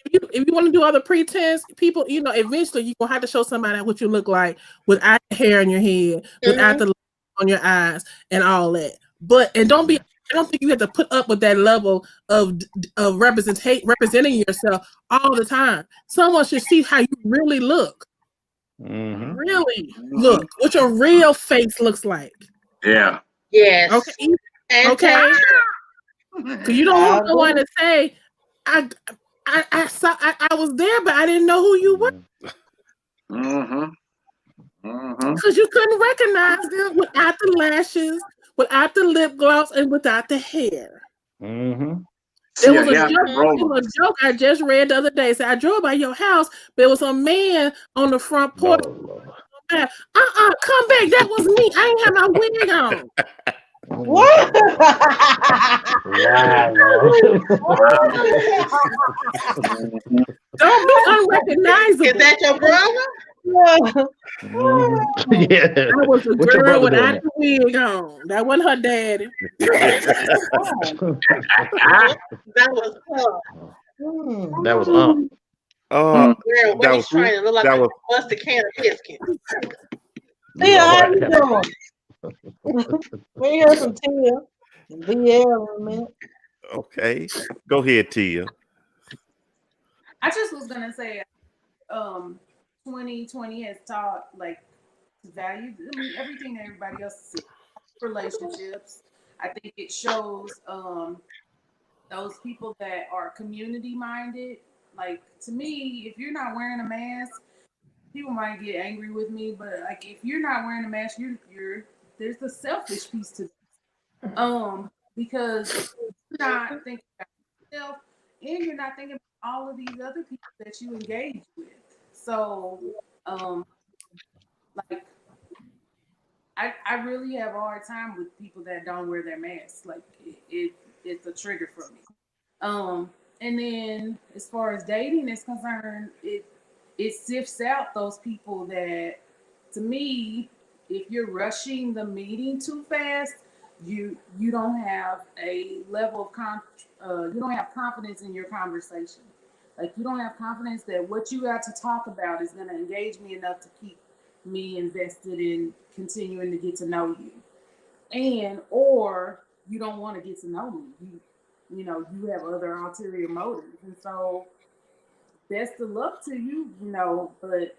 [SPEAKER 2] If you want to do other pretense, people, eventually you're gonna have to show somebody what you look like without the hair in your head, without the light on your eyes, and all that. I don't think you have to put up with that level of representing yourself all the time. Someone should see how you really look. Really look what your real face looks like.
[SPEAKER 4] Yeah.
[SPEAKER 3] Yes.
[SPEAKER 2] Okay. Okay. So you don't want no one to say, I was there, but I didn't know who you were. Because you couldn't recognize them without the lashes, without the lip gloss, and without the hair. It was a joke I just read the other day. So I drove by your house, there was a man on the front porch. Come back. That was me. I ain't have my wig on.
[SPEAKER 5] What?
[SPEAKER 2] Don't be unrecognizable.
[SPEAKER 3] Is that your brother?
[SPEAKER 7] Yeah.
[SPEAKER 2] That was a girl without the wig on. That wasn't her daddy.
[SPEAKER 3] That was her.
[SPEAKER 7] That was
[SPEAKER 3] Girl, what he's trying to look like a busted can of biscuits.
[SPEAKER 5] Yeah, how you doing? We hear some tea.
[SPEAKER 1] Okay, go ahead, Tia.
[SPEAKER 8] I just was gonna say, 2020 has taught like value. I mean, everything that everybody else said. Relationships. I think it shows those people that are community minded. Like to me, if you're not wearing a mask, people might get angry with me, but like if you're not wearing a mask, you're there's a selfish piece to this. Because you're not thinking about yourself and you're not thinking about all of these other people that you engage with. So um like I really have a hard time with people that don't wear their masks. Like it's a trigger for me. And then as far as dating is concerned, it sifts out those people that, to me, if you're rushing the meeting too fast, you don't have a level of you don't have confidence in your conversation. Like you don't have confidence that what you got to talk about is going to engage me enough to keep me invested in continuing to get to know you, and or you don't want to get to know me. You know you have other ulterior motives, and so best of luck to you. But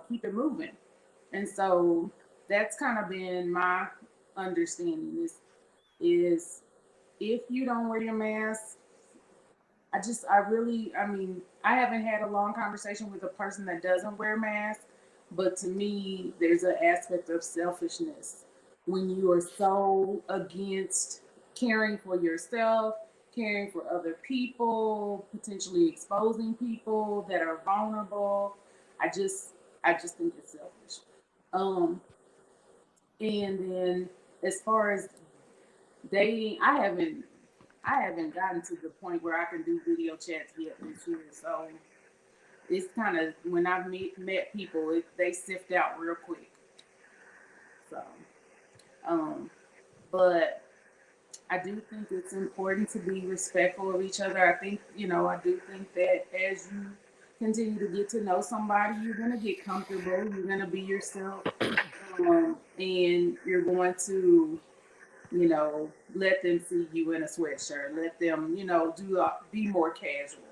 [SPEAKER 8] keep it moving. And so that's kind of been my understanding is if you don't wear your mask, I mean, I haven't had a long conversation with a person that doesn't wear a mask, but to me, there's an aspect of selfishness when you are so against caring for yourself, caring for other people, potentially exposing people that are vulnerable. I just, I just think it's selfish. Um, and then as far as dating, I haven't gotten to the point where I can do video chats yet this year. So it's kind of when I've met people, they sift out real quick. So, um, but I do think it's important to be respectful of each other. I do think that as you continue to get to know somebody, you're gonna get comfortable. You're gonna be yourself, and you're going to let them see you in a sweatshirt. Let them, be more casual.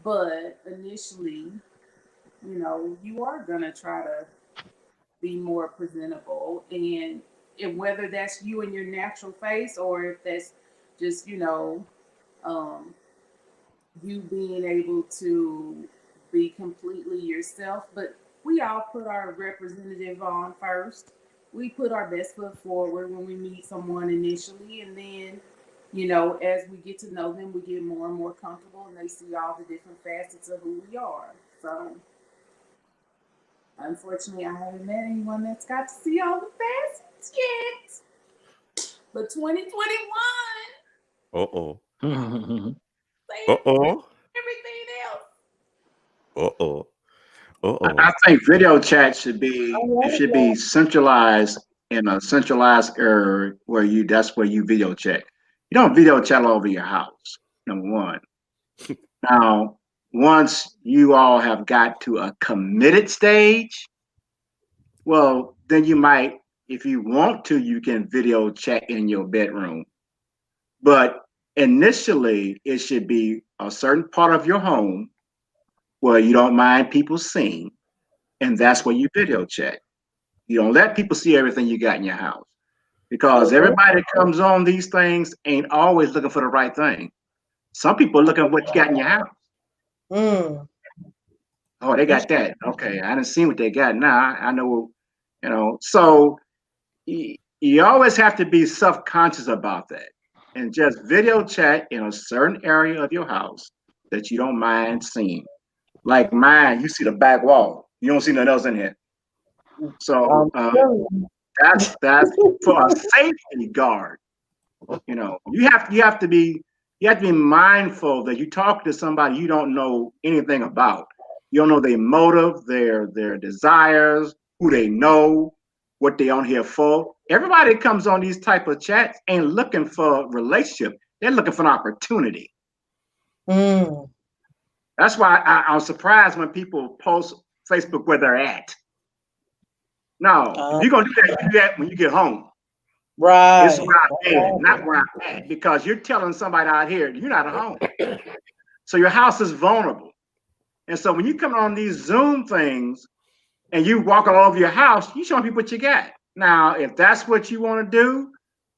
[SPEAKER 8] But initially, you are gonna try to be more presentable, and whether that's you in your natural face or if that's just, um, you being able to be completely yourself. But we all put our representative on first. We put our best foot forward when we meet someone initially, and then, as we get to know them, we get more and more comfortable, and they see all the different facets of who we are. So, unfortunately, I haven't met anyone that's got to see all the facets yet. But 2021,
[SPEAKER 1] Uh-oh.
[SPEAKER 8] saying
[SPEAKER 1] Uh-oh.
[SPEAKER 8] everything else.
[SPEAKER 1] Uh-oh.
[SPEAKER 4] I
[SPEAKER 1] Uh-oh.
[SPEAKER 4] think video chat should be centralized in a centralized area where that's where you video chat. You don't video chat all over your house. Number one. Now, once you all have got to a committed stage, well, then you might, if you want to, you can video chat in your bedroom. But initially, it should be a certain part of your home where you don't mind people seeing, and that's where you video chat. You don't let people see everything you got in your house because everybody that comes on these things ain't always looking for the right thing. Some people are looking at what you got in your house.
[SPEAKER 5] Mm.
[SPEAKER 4] Oh, they got that. Okay, I didn't see what they got. Now I know, So you always have to be self-conscious about that, and just video chat in a certain area of your house that you don't mind seeing. Like mine, you see the back wall. You don't see nothing else in here. So that's for a safety guard. You have to be mindful that you talk to somebody you don't know anything about. You don't know their motive, their desires, who they know, what they on here for. Everybody that comes on these type of chats ain't looking for a relationship. They're looking for an opportunity.
[SPEAKER 5] Mm.
[SPEAKER 4] That's why I'm surprised when people post Facebook where they're at. No, if you're gonna do that, you do that when you get home.
[SPEAKER 5] Right.
[SPEAKER 4] This is where I've been, not where I'm at, because you're telling somebody out here you're not at home. So your house is vulnerable. And so when you come on these Zoom things and you walk all over your house, you showing people what you got. Now, if that's what you want to do,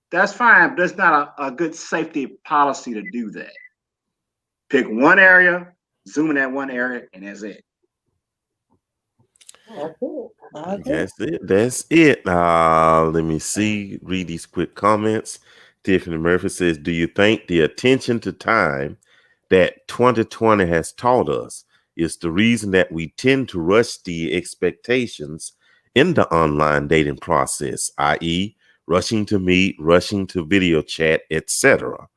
[SPEAKER 4] that's fine, but it's not a good safety policy to do that. Pick one area, zoom in that one area, and that's it.
[SPEAKER 1] That's it. That's it. Let me see. Read these quick comments. Tiffany Murphy says, do you think the attention to time that 2020 has taught us is the reason that we tend to rush the expectations in the online dating process, i.e., rushing to meet, rushing to video chat, etc.?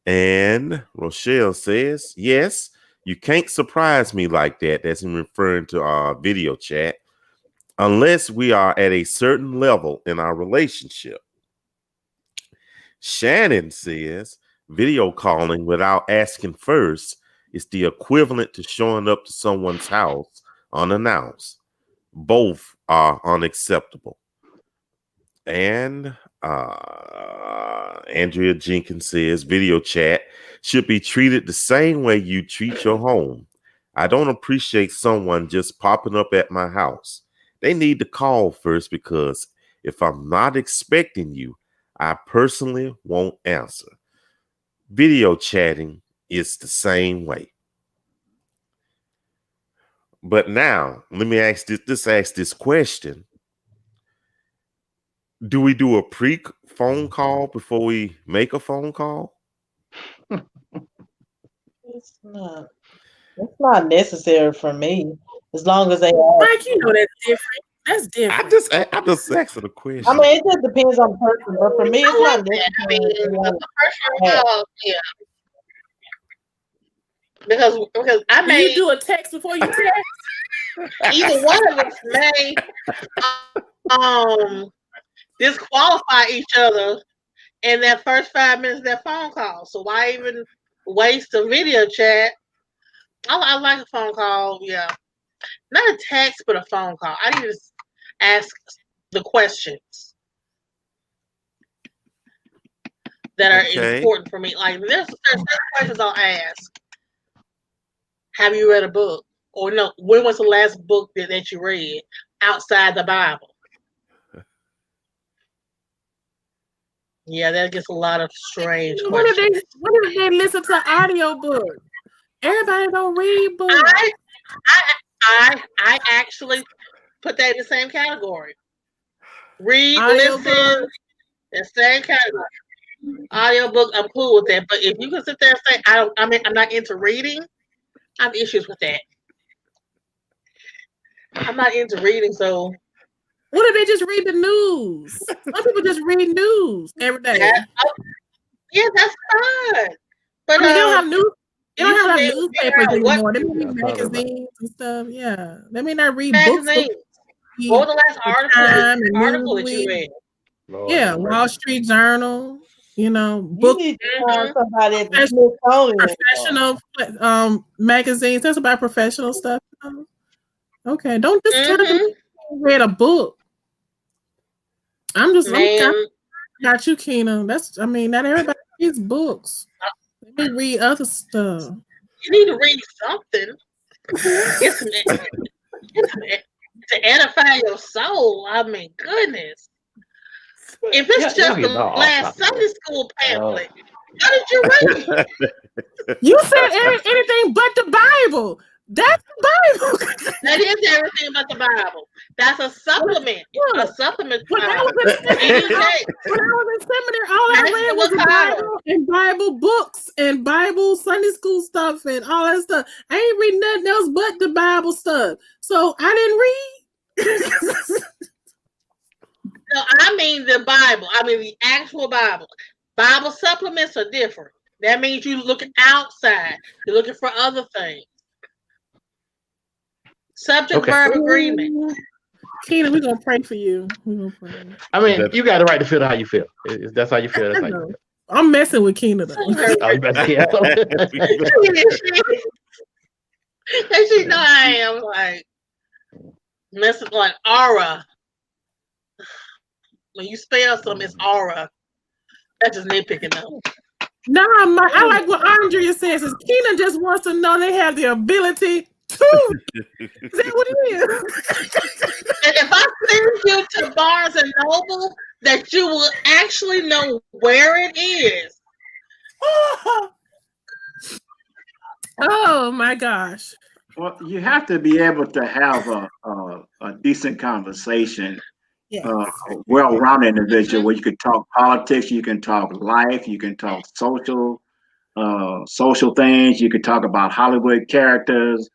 [SPEAKER 1] And Rochelle says, yes, you can't surprise me like that. That's in referring to our video chat, unless we are at a certain level in our relationship. Shannon says, video calling without asking first is the equivalent to showing up to someone's house unannounced. Both are unacceptable. And Andrea Jenkins says, video chat should be treated the same way you treat your home. I don't appreciate someone just popping up at my house. They need to call first, because if I'm not expecting you, I personally won't answer. Video chatting is the same way. But now, let me ask this question. Do we do a pre-phone call before we make a phone call?
[SPEAKER 5] It's not necessary for me, as long as they
[SPEAKER 2] Mike, you know that's different. That's different.
[SPEAKER 1] I just asked the question.
[SPEAKER 5] I mean, it just depends on the person, but for me, it's
[SPEAKER 3] I
[SPEAKER 5] not
[SPEAKER 3] like that. I
[SPEAKER 5] necessary.
[SPEAKER 3] mean, the personal call, yeah. Because I
[SPEAKER 2] Do
[SPEAKER 3] may
[SPEAKER 2] you do a text before you text?
[SPEAKER 3] either one of us may disqualify each other in that first 5 minutes of that phone call. So why even waste a video chat? I like a phone call, yeah. Not a text, but a phone call. I need to ask the questions that are important for me. Like there's questions I'll ask. Have you read a book? Or no, when was the last book that you read outside the Bible? Yeah, that gets a lot of strange questions.
[SPEAKER 2] What if they listen to audiobooks? Everybody don't read books.
[SPEAKER 3] I actually put that in the same category. Read, listen, the same category. Audiobook, I'm cool with that. But if you can sit there and say, I'm not into reading, I have issues with that. I'm not into reading, so.
[SPEAKER 2] What if they just read the news? Some people just read news every day.
[SPEAKER 3] Yeah, that's fine. But
[SPEAKER 2] I mean, they don't have news. They don't have newspapers anymore. They read magazines and stuff. Yeah, they may not read
[SPEAKER 3] magazines.
[SPEAKER 2] books.
[SPEAKER 3] What was the last article that you read?
[SPEAKER 2] Yeah, Wall Street Journal. You know, book.
[SPEAKER 5] You need to find somebody at the
[SPEAKER 2] professional magazines. That's about professional stuff. You know? Okay, don't just tell them you read a book. I'm got you, Keena. Not everybody reads books. They read other stuff.
[SPEAKER 3] You need to read something. To edify your soul. I mean, goodness. If it's just the last Sunday school pamphlet, how did you read?
[SPEAKER 2] You said anything but the Bible. That's the Bible.
[SPEAKER 3] That is everything but the Bible. That's a supplement. A supplement.
[SPEAKER 2] When I was in seminary, all I read was the Bible and Bible books and Bible Sunday school stuff and all that stuff. I ain't reading nothing else but the Bible stuff. So I didn't read.
[SPEAKER 3] No, I mean the Bible. I mean the actual Bible. Bible supplements are different. That means you're looking outside. You're looking for other things. Subject verb agreement.
[SPEAKER 2] Keena, we're gonna pray for you.
[SPEAKER 7] I mean, you got the right to feel how you feel. That's how you feel. That's how you feel.
[SPEAKER 2] I'm messing with Keena though.
[SPEAKER 3] And she know I am like messing like aura. When you spell something, it's aura. That's just nitpicking though.
[SPEAKER 2] No, I like what Andrea says. Is Keena just wants to know they have the ability to. Is that what it is?
[SPEAKER 3] And if I send you to Barnes and Noble, that you will actually know where it is.
[SPEAKER 2] Oh my gosh.
[SPEAKER 4] Well, you have to be able to have a decent conversation,
[SPEAKER 2] Yes.
[SPEAKER 4] well-rounded individual where you can talk politics, you can talk life, you can talk social things, you can talk about Hollywood characters.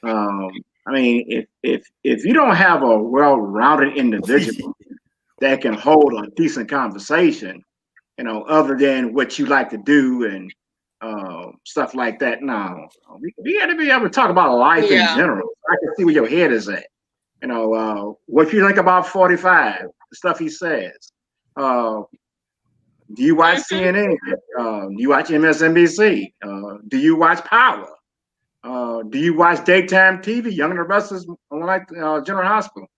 [SPEAKER 4] I mean, if you don't have a well-rounded individual that can hold a decent conversation, other than what you like to do and stuff like that. No, we got to be able to talk about life in general. I can see where your head is at. What you think about 45, the stuff he says. Do you watch CNN? Do you watch MSNBC? Do you watch Power? Do you watch daytime TV? Young and the Restless, like General Hospital.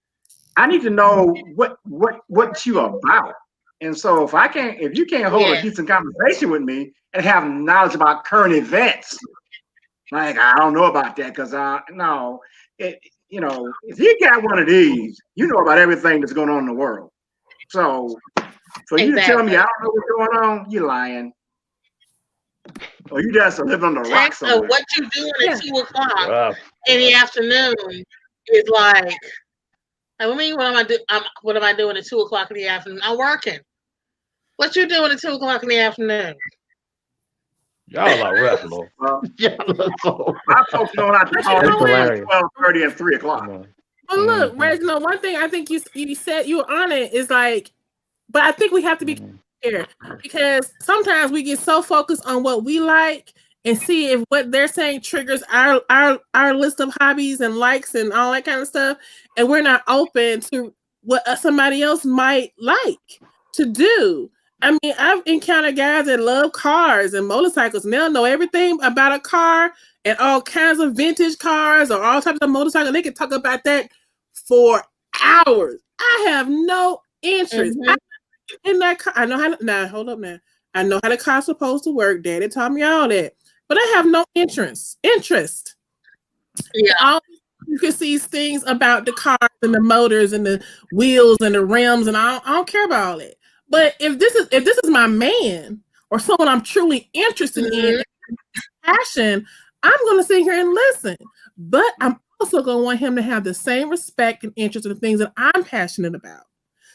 [SPEAKER 4] I need to know what you about. And so if you can't hold a decent conversation with me and have knowledge about current events, like I don't know about that because if you got one of these, you know about everything that's going on in the world. So for you to tell me I don't know what's going on, you're lying. Or you just live on the rock somewhere.
[SPEAKER 3] What you doing at 2 o'clock in the afternoon is like, I mean, what am I doing at 2 o'clock in the afternoon? I'm working. What you doing at 2 o'clock in the afternoon?
[SPEAKER 7] Y'all are rough, Lord.
[SPEAKER 4] My folks know not to call it 12:30 and 3 o'clock.
[SPEAKER 2] Well, look, Reginald, one thing I think you said you were on it is like, but I think we have to be clear because sometimes we get so focused on what we like and see if what they're saying triggers our list of hobbies and likes and all that kind of stuff, and we're not open to what somebody else might like to do. I mean, I've encountered guys that love cars and motorcycles, and they'll know everything about a car and all kinds of vintage cars or all types of motorcycles. They can talk about that for hours. I have no interest in that car. I know how to, now, hold up now. I know how the car's supposed to work. Daddy taught me all that. But I have no interest.
[SPEAKER 3] Yeah.
[SPEAKER 2] You can see things about the cars and the motors and the wheels and the rims, and I don't care about all that. But if this is my man or someone I'm truly interested in passion, I'm going to sit here and listen. But I'm also going to want him to have the same respect and interest in the things that I'm passionate about.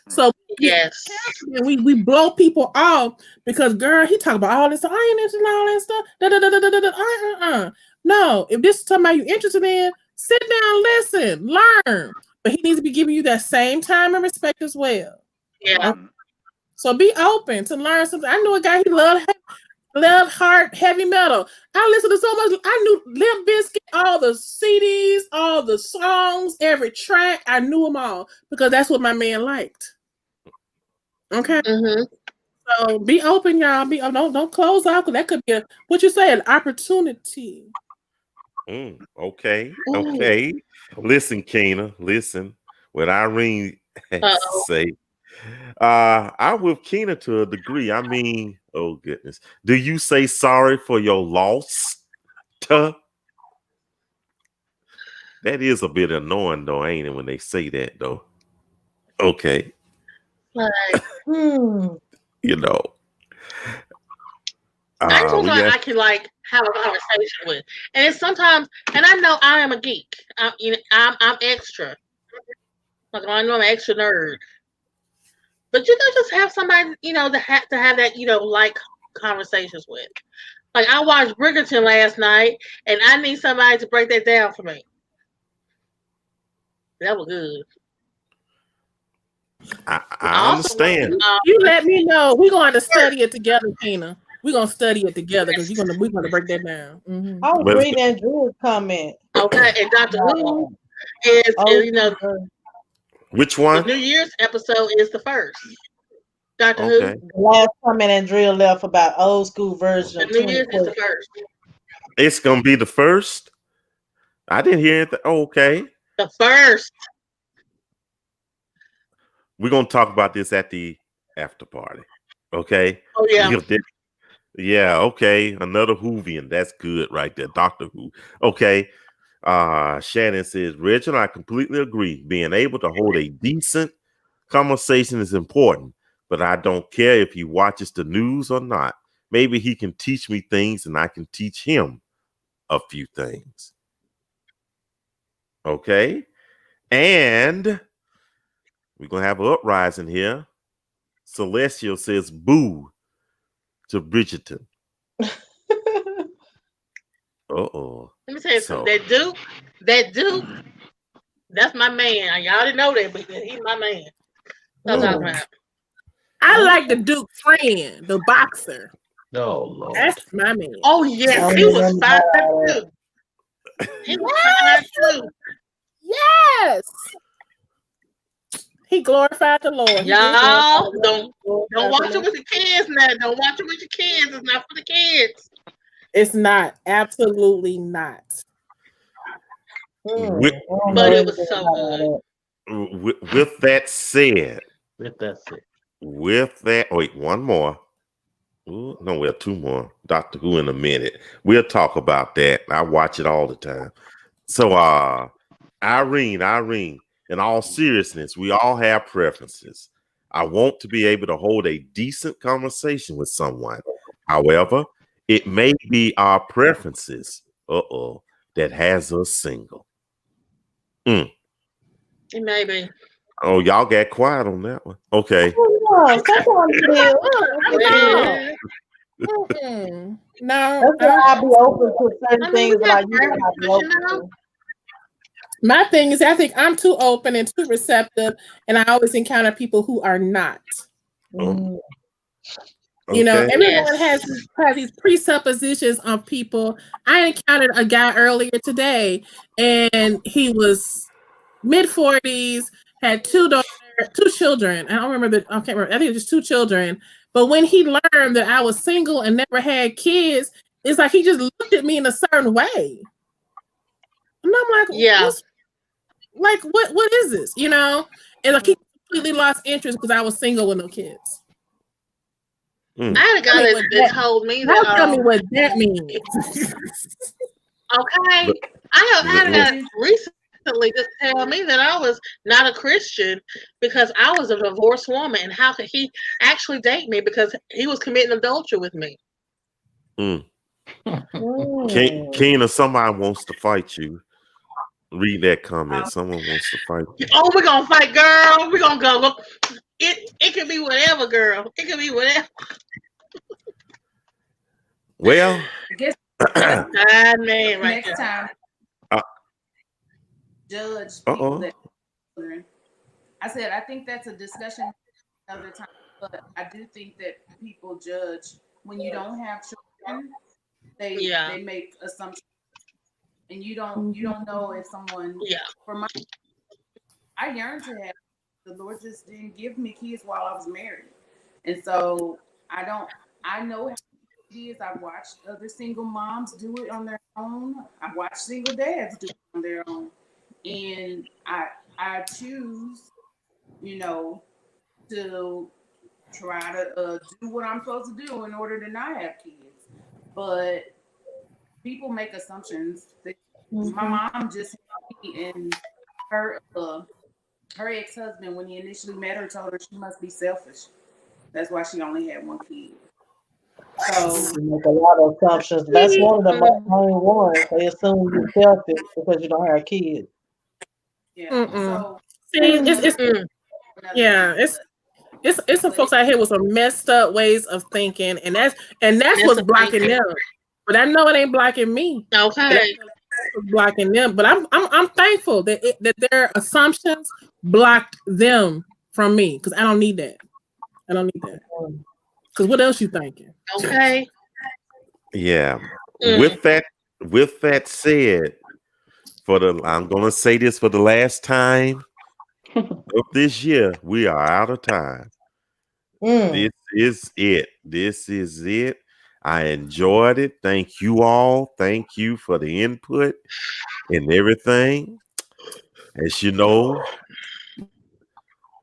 [SPEAKER 2] So we blow people off because girl, he talk about all this. I ain't interested in all that stuff. No, if this is somebody you're interested in, sit down, listen, learn. But he needs to be giving you that same time and respect as well.
[SPEAKER 3] Yeah.
[SPEAKER 2] Okay? So be open to learn something. I knew a guy, he loved hard heavy metal. I listened to so much. I knew Limp Bizkit, all the CDs, all the songs, every track. I knew them all because that's what my man liked. Okay. So be open, y'all. Don't close out because that could be what you say, an opportunity.
[SPEAKER 1] Okay. Listen, Keena. Listen. What Irene had to say. I'm with Keena to a degree. I mean, oh goodness. Do you say sorry for your loss? That is a bit annoying though, ain't it, when they say that though? Okay.
[SPEAKER 3] Like,
[SPEAKER 1] you know.
[SPEAKER 3] I just want to I can like have a conversation with. And it's sometimes, and I know I am a geek. I'm extra. Like I know I'm an extra nerd. But you can just have somebody, to have that, like conversations with. Like I watched Bridgerton last night, and I need somebody to break that down for me. That was good.
[SPEAKER 1] I understand.
[SPEAKER 2] You let me know. We're going to study it together, Tina. We're going to study it together because we're going to break that down.
[SPEAKER 5] I was reading Andrew's comment.
[SPEAKER 3] Okay, and Dr. Who is
[SPEAKER 1] which one?
[SPEAKER 3] The New Year's episode is the first. Dr. Who.
[SPEAKER 5] The last comment Andrea left about old school version.
[SPEAKER 3] The New Year's is the first.
[SPEAKER 1] It's gonna be the first. I didn't hear it. Okay.
[SPEAKER 3] The first.
[SPEAKER 1] we're gonna talk about this at the after party. Okay.
[SPEAKER 3] Oh yeah.
[SPEAKER 1] Yeah, okay. Another Whovian. That's good right there. Doctor Who. Okay. Shannon says, Reginald, I completely agree. Being able to hold a decent conversation is important, but I don't care if he watches the news or not. Maybe he can teach me things and I can teach him a few things. Okay. And we're going to have an uprising here. Celestial says, boo to Bridgerton. Uh-oh.
[SPEAKER 3] Let me tell you something. That Duke, that's my man. Y'all didn't know that, but he's my man. That's all right.
[SPEAKER 2] I like the Duke friend, the boxer.
[SPEAKER 7] Oh, Lord.
[SPEAKER 2] That's my man.
[SPEAKER 3] Oh yes, he was fine too. He was fine too.
[SPEAKER 2] Yes. He glorified the Lord.
[SPEAKER 3] Y'all don't watch it with the kids now. Don't watch it with your kids. It's not for the kids.
[SPEAKER 2] It's not. Absolutely not.
[SPEAKER 3] But it was so
[SPEAKER 1] good. With that said, wait, one more. Ooh, no, we have two more. Doctor Who in a minute. We'll talk about that. I watch it all the time. So, Irene, in all seriousness, we all have preferences. I want to be able to hold a decent conversation with someone. However, it may be our preferences, that has us single.
[SPEAKER 3] It may be.
[SPEAKER 1] Oh, y'all got quiet on that one. Okay.
[SPEAKER 2] No,
[SPEAKER 5] I'll be open to certain things like you.
[SPEAKER 2] My thing is, I think I'm too open and too receptive, and I always encounter people who are not. You know, everyone has these presuppositions on people. I encountered a guy earlier today, and he was mid-40s, had two children. I don't remember I can't remember. I think it was just two children. But when he learned that I was single and never had kids, it's like he just looked at me in a certain way. And I'm like, what is this? You know? And like he completely lost interest because I was single with no kids.
[SPEAKER 3] I had a guy that told me that.
[SPEAKER 2] Tell me what that means.
[SPEAKER 3] Okay. I had a guy recently just tell me that I was not a Christian because I was a divorced woman, and how could he actually date me because he was committing adultery with me?
[SPEAKER 1] Kena, somebody wants to fight you. Read that comment. Someone wants to fight you.
[SPEAKER 3] Oh, we're gonna fight, girl. We're gonna go. It can be whatever, girl. It can be whatever.
[SPEAKER 1] Well,
[SPEAKER 8] I guess
[SPEAKER 3] next
[SPEAKER 8] time judge people that children. I said I think that's a discussion another time, but I do think that people judge when you don't have children. They make assumptions, and you don't know if someone. For my, I yearn to have. The Lord just didn't give me kids while I was married, and so I know how it is. I've watched other single moms do it on their own. I've watched single dads do it on their own, and I choose, to try to do what I'm supposed to do in order to not have kids. But people make assumptions. My mom just and her ex-husband, when he initially met her, told her she must be selfish. That's why she only had one kid. So
[SPEAKER 5] you make a lot of assumptions. That's one of the main ones. They assume you're selfish because you don't have kids.
[SPEAKER 8] Yeah. So
[SPEAKER 2] it's some folks out here with some messed up ways of thinking, and that's what's blocking them. But I know it ain't blocking me.
[SPEAKER 3] Okay.
[SPEAKER 2] Blocking them, but I'm thankful that their assumptions blocked them from me because I don't need that. Because what else you thinking?
[SPEAKER 3] Okay.
[SPEAKER 1] Yeah. With that said, I'm gonna say this for the last time of this year, we are out of time. This is it. I enjoyed it. Thank you all. Thank you for the input and everything. As you know,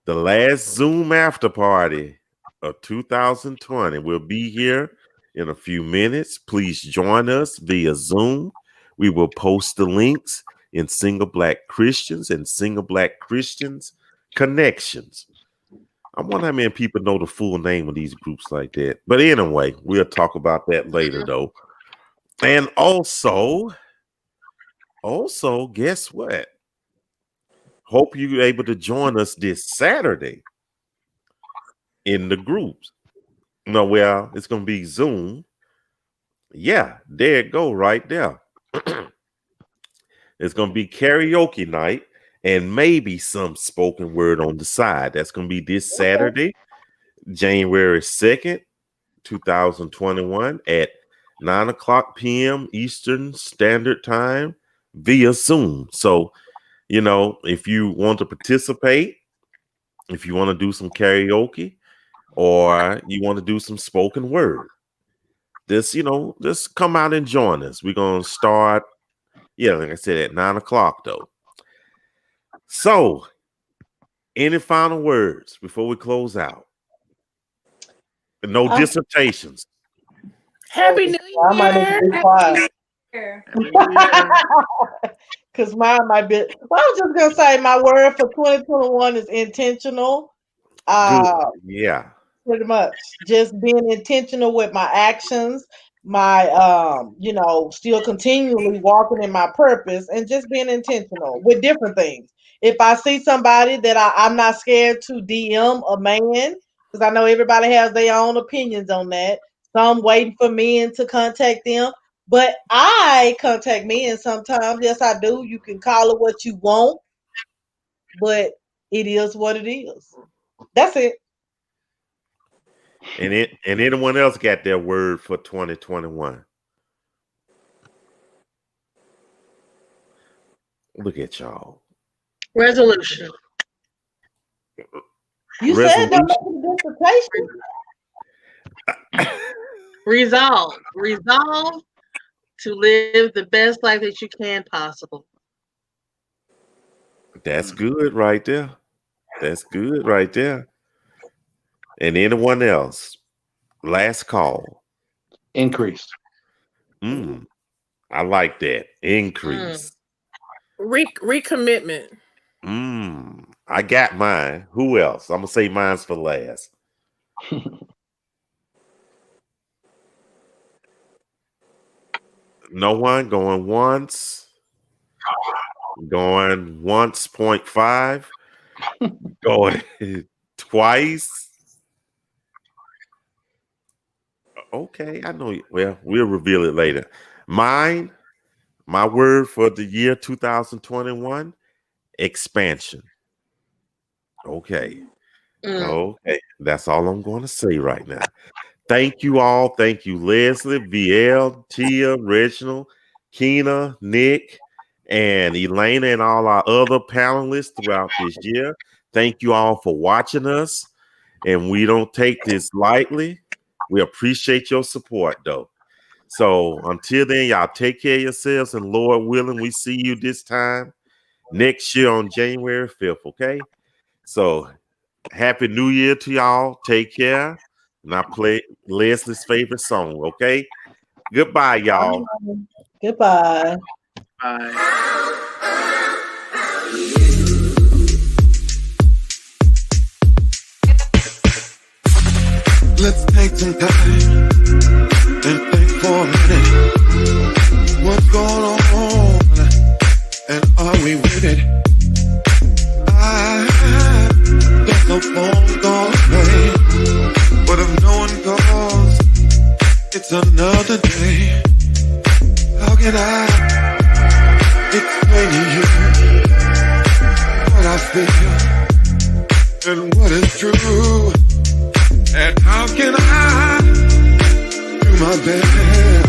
[SPEAKER 1] the last Zoom after party of 2020. We'll be here in a few minutes. Please join us via Zoom. We will post the links in Single Black Christians and Single Black Christians Connections. I wonder how many people know the full name of these groups like that. But anyway, we'll talk about that later, though. And also, guess what? Hope you're able to join us this Saturday in the groups. No, well, it's going to be Zoom. Yeah, there it go right there. It's going to be karaoke night and maybe some spoken word on the side. That's going to be this Saturday, January 2nd, 2021 at 9:00 p.m. Eastern Standard Time via Zoom. So, if you want to participate, if you want to do some karaoke or you want to do some spoken word, just come out and join us. We're going to start, like I said, at 9:00 though. So, any final words before we close out? No dissertations.
[SPEAKER 2] Happy New
[SPEAKER 5] I might need to be quiet. Because mine might be. Well, I was just gonna say my word for 2021 is intentional.
[SPEAKER 1] Yeah.
[SPEAKER 5] Pretty much just being intentional with my actions, my still continually walking in my purpose and just being intentional with different things. If I see somebody that I'm not scared to DM a man, because I know everybody has their own opinions on that. Some waiting for men to contact them, but I contact men sometimes. Yes, I do. You can call it what you want, but it is what it is. That's it.
[SPEAKER 1] And anyone else got their word for 2021? Look at y'all.
[SPEAKER 3] Resolution.
[SPEAKER 5] You said don't make a dissertation.
[SPEAKER 3] Resolve to live the best life that you can possible.
[SPEAKER 1] That's good right there. That's good right there. And anyone else? Last call.
[SPEAKER 7] Increase.
[SPEAKER 1] I like that. Increase.
[SPEAKER 2] Recommitment.
[SPEAKER 1] I got mine. Who else? I'm gonna say mine's for last. No one going once. Going once, 0.5. Going twice. Okay, I know. Well, we'll reveal it later. My word for the year 2021, expansion. Okay. Okay. That's all I'm going to say right now. Thank you all. Thank you, Leslie, VL, Tia, Reginald, Keena, Nick, and Elena, and all our other panelists throughout this year. Thank you all for watching us. And we don't take this lightly. We appreciate your support, though. So until then, y'all take care of yourselves, and Lord willing, we see you this time next year on January 5th, okay? So Happy New Year to y'all. Take care. And I play Leslie's favorite song, okay? Goodbye, y'all.
[SPEAKER 5] Goodbye.
[SPEAKER 4] Bye.
[SPEAKER 9] Let's take some time and think for a minute. What's going on? And are we with it? I got the phone call away, but if no one calls, it's another day. How can I explain to you what I feel and what is true? And how can I do my best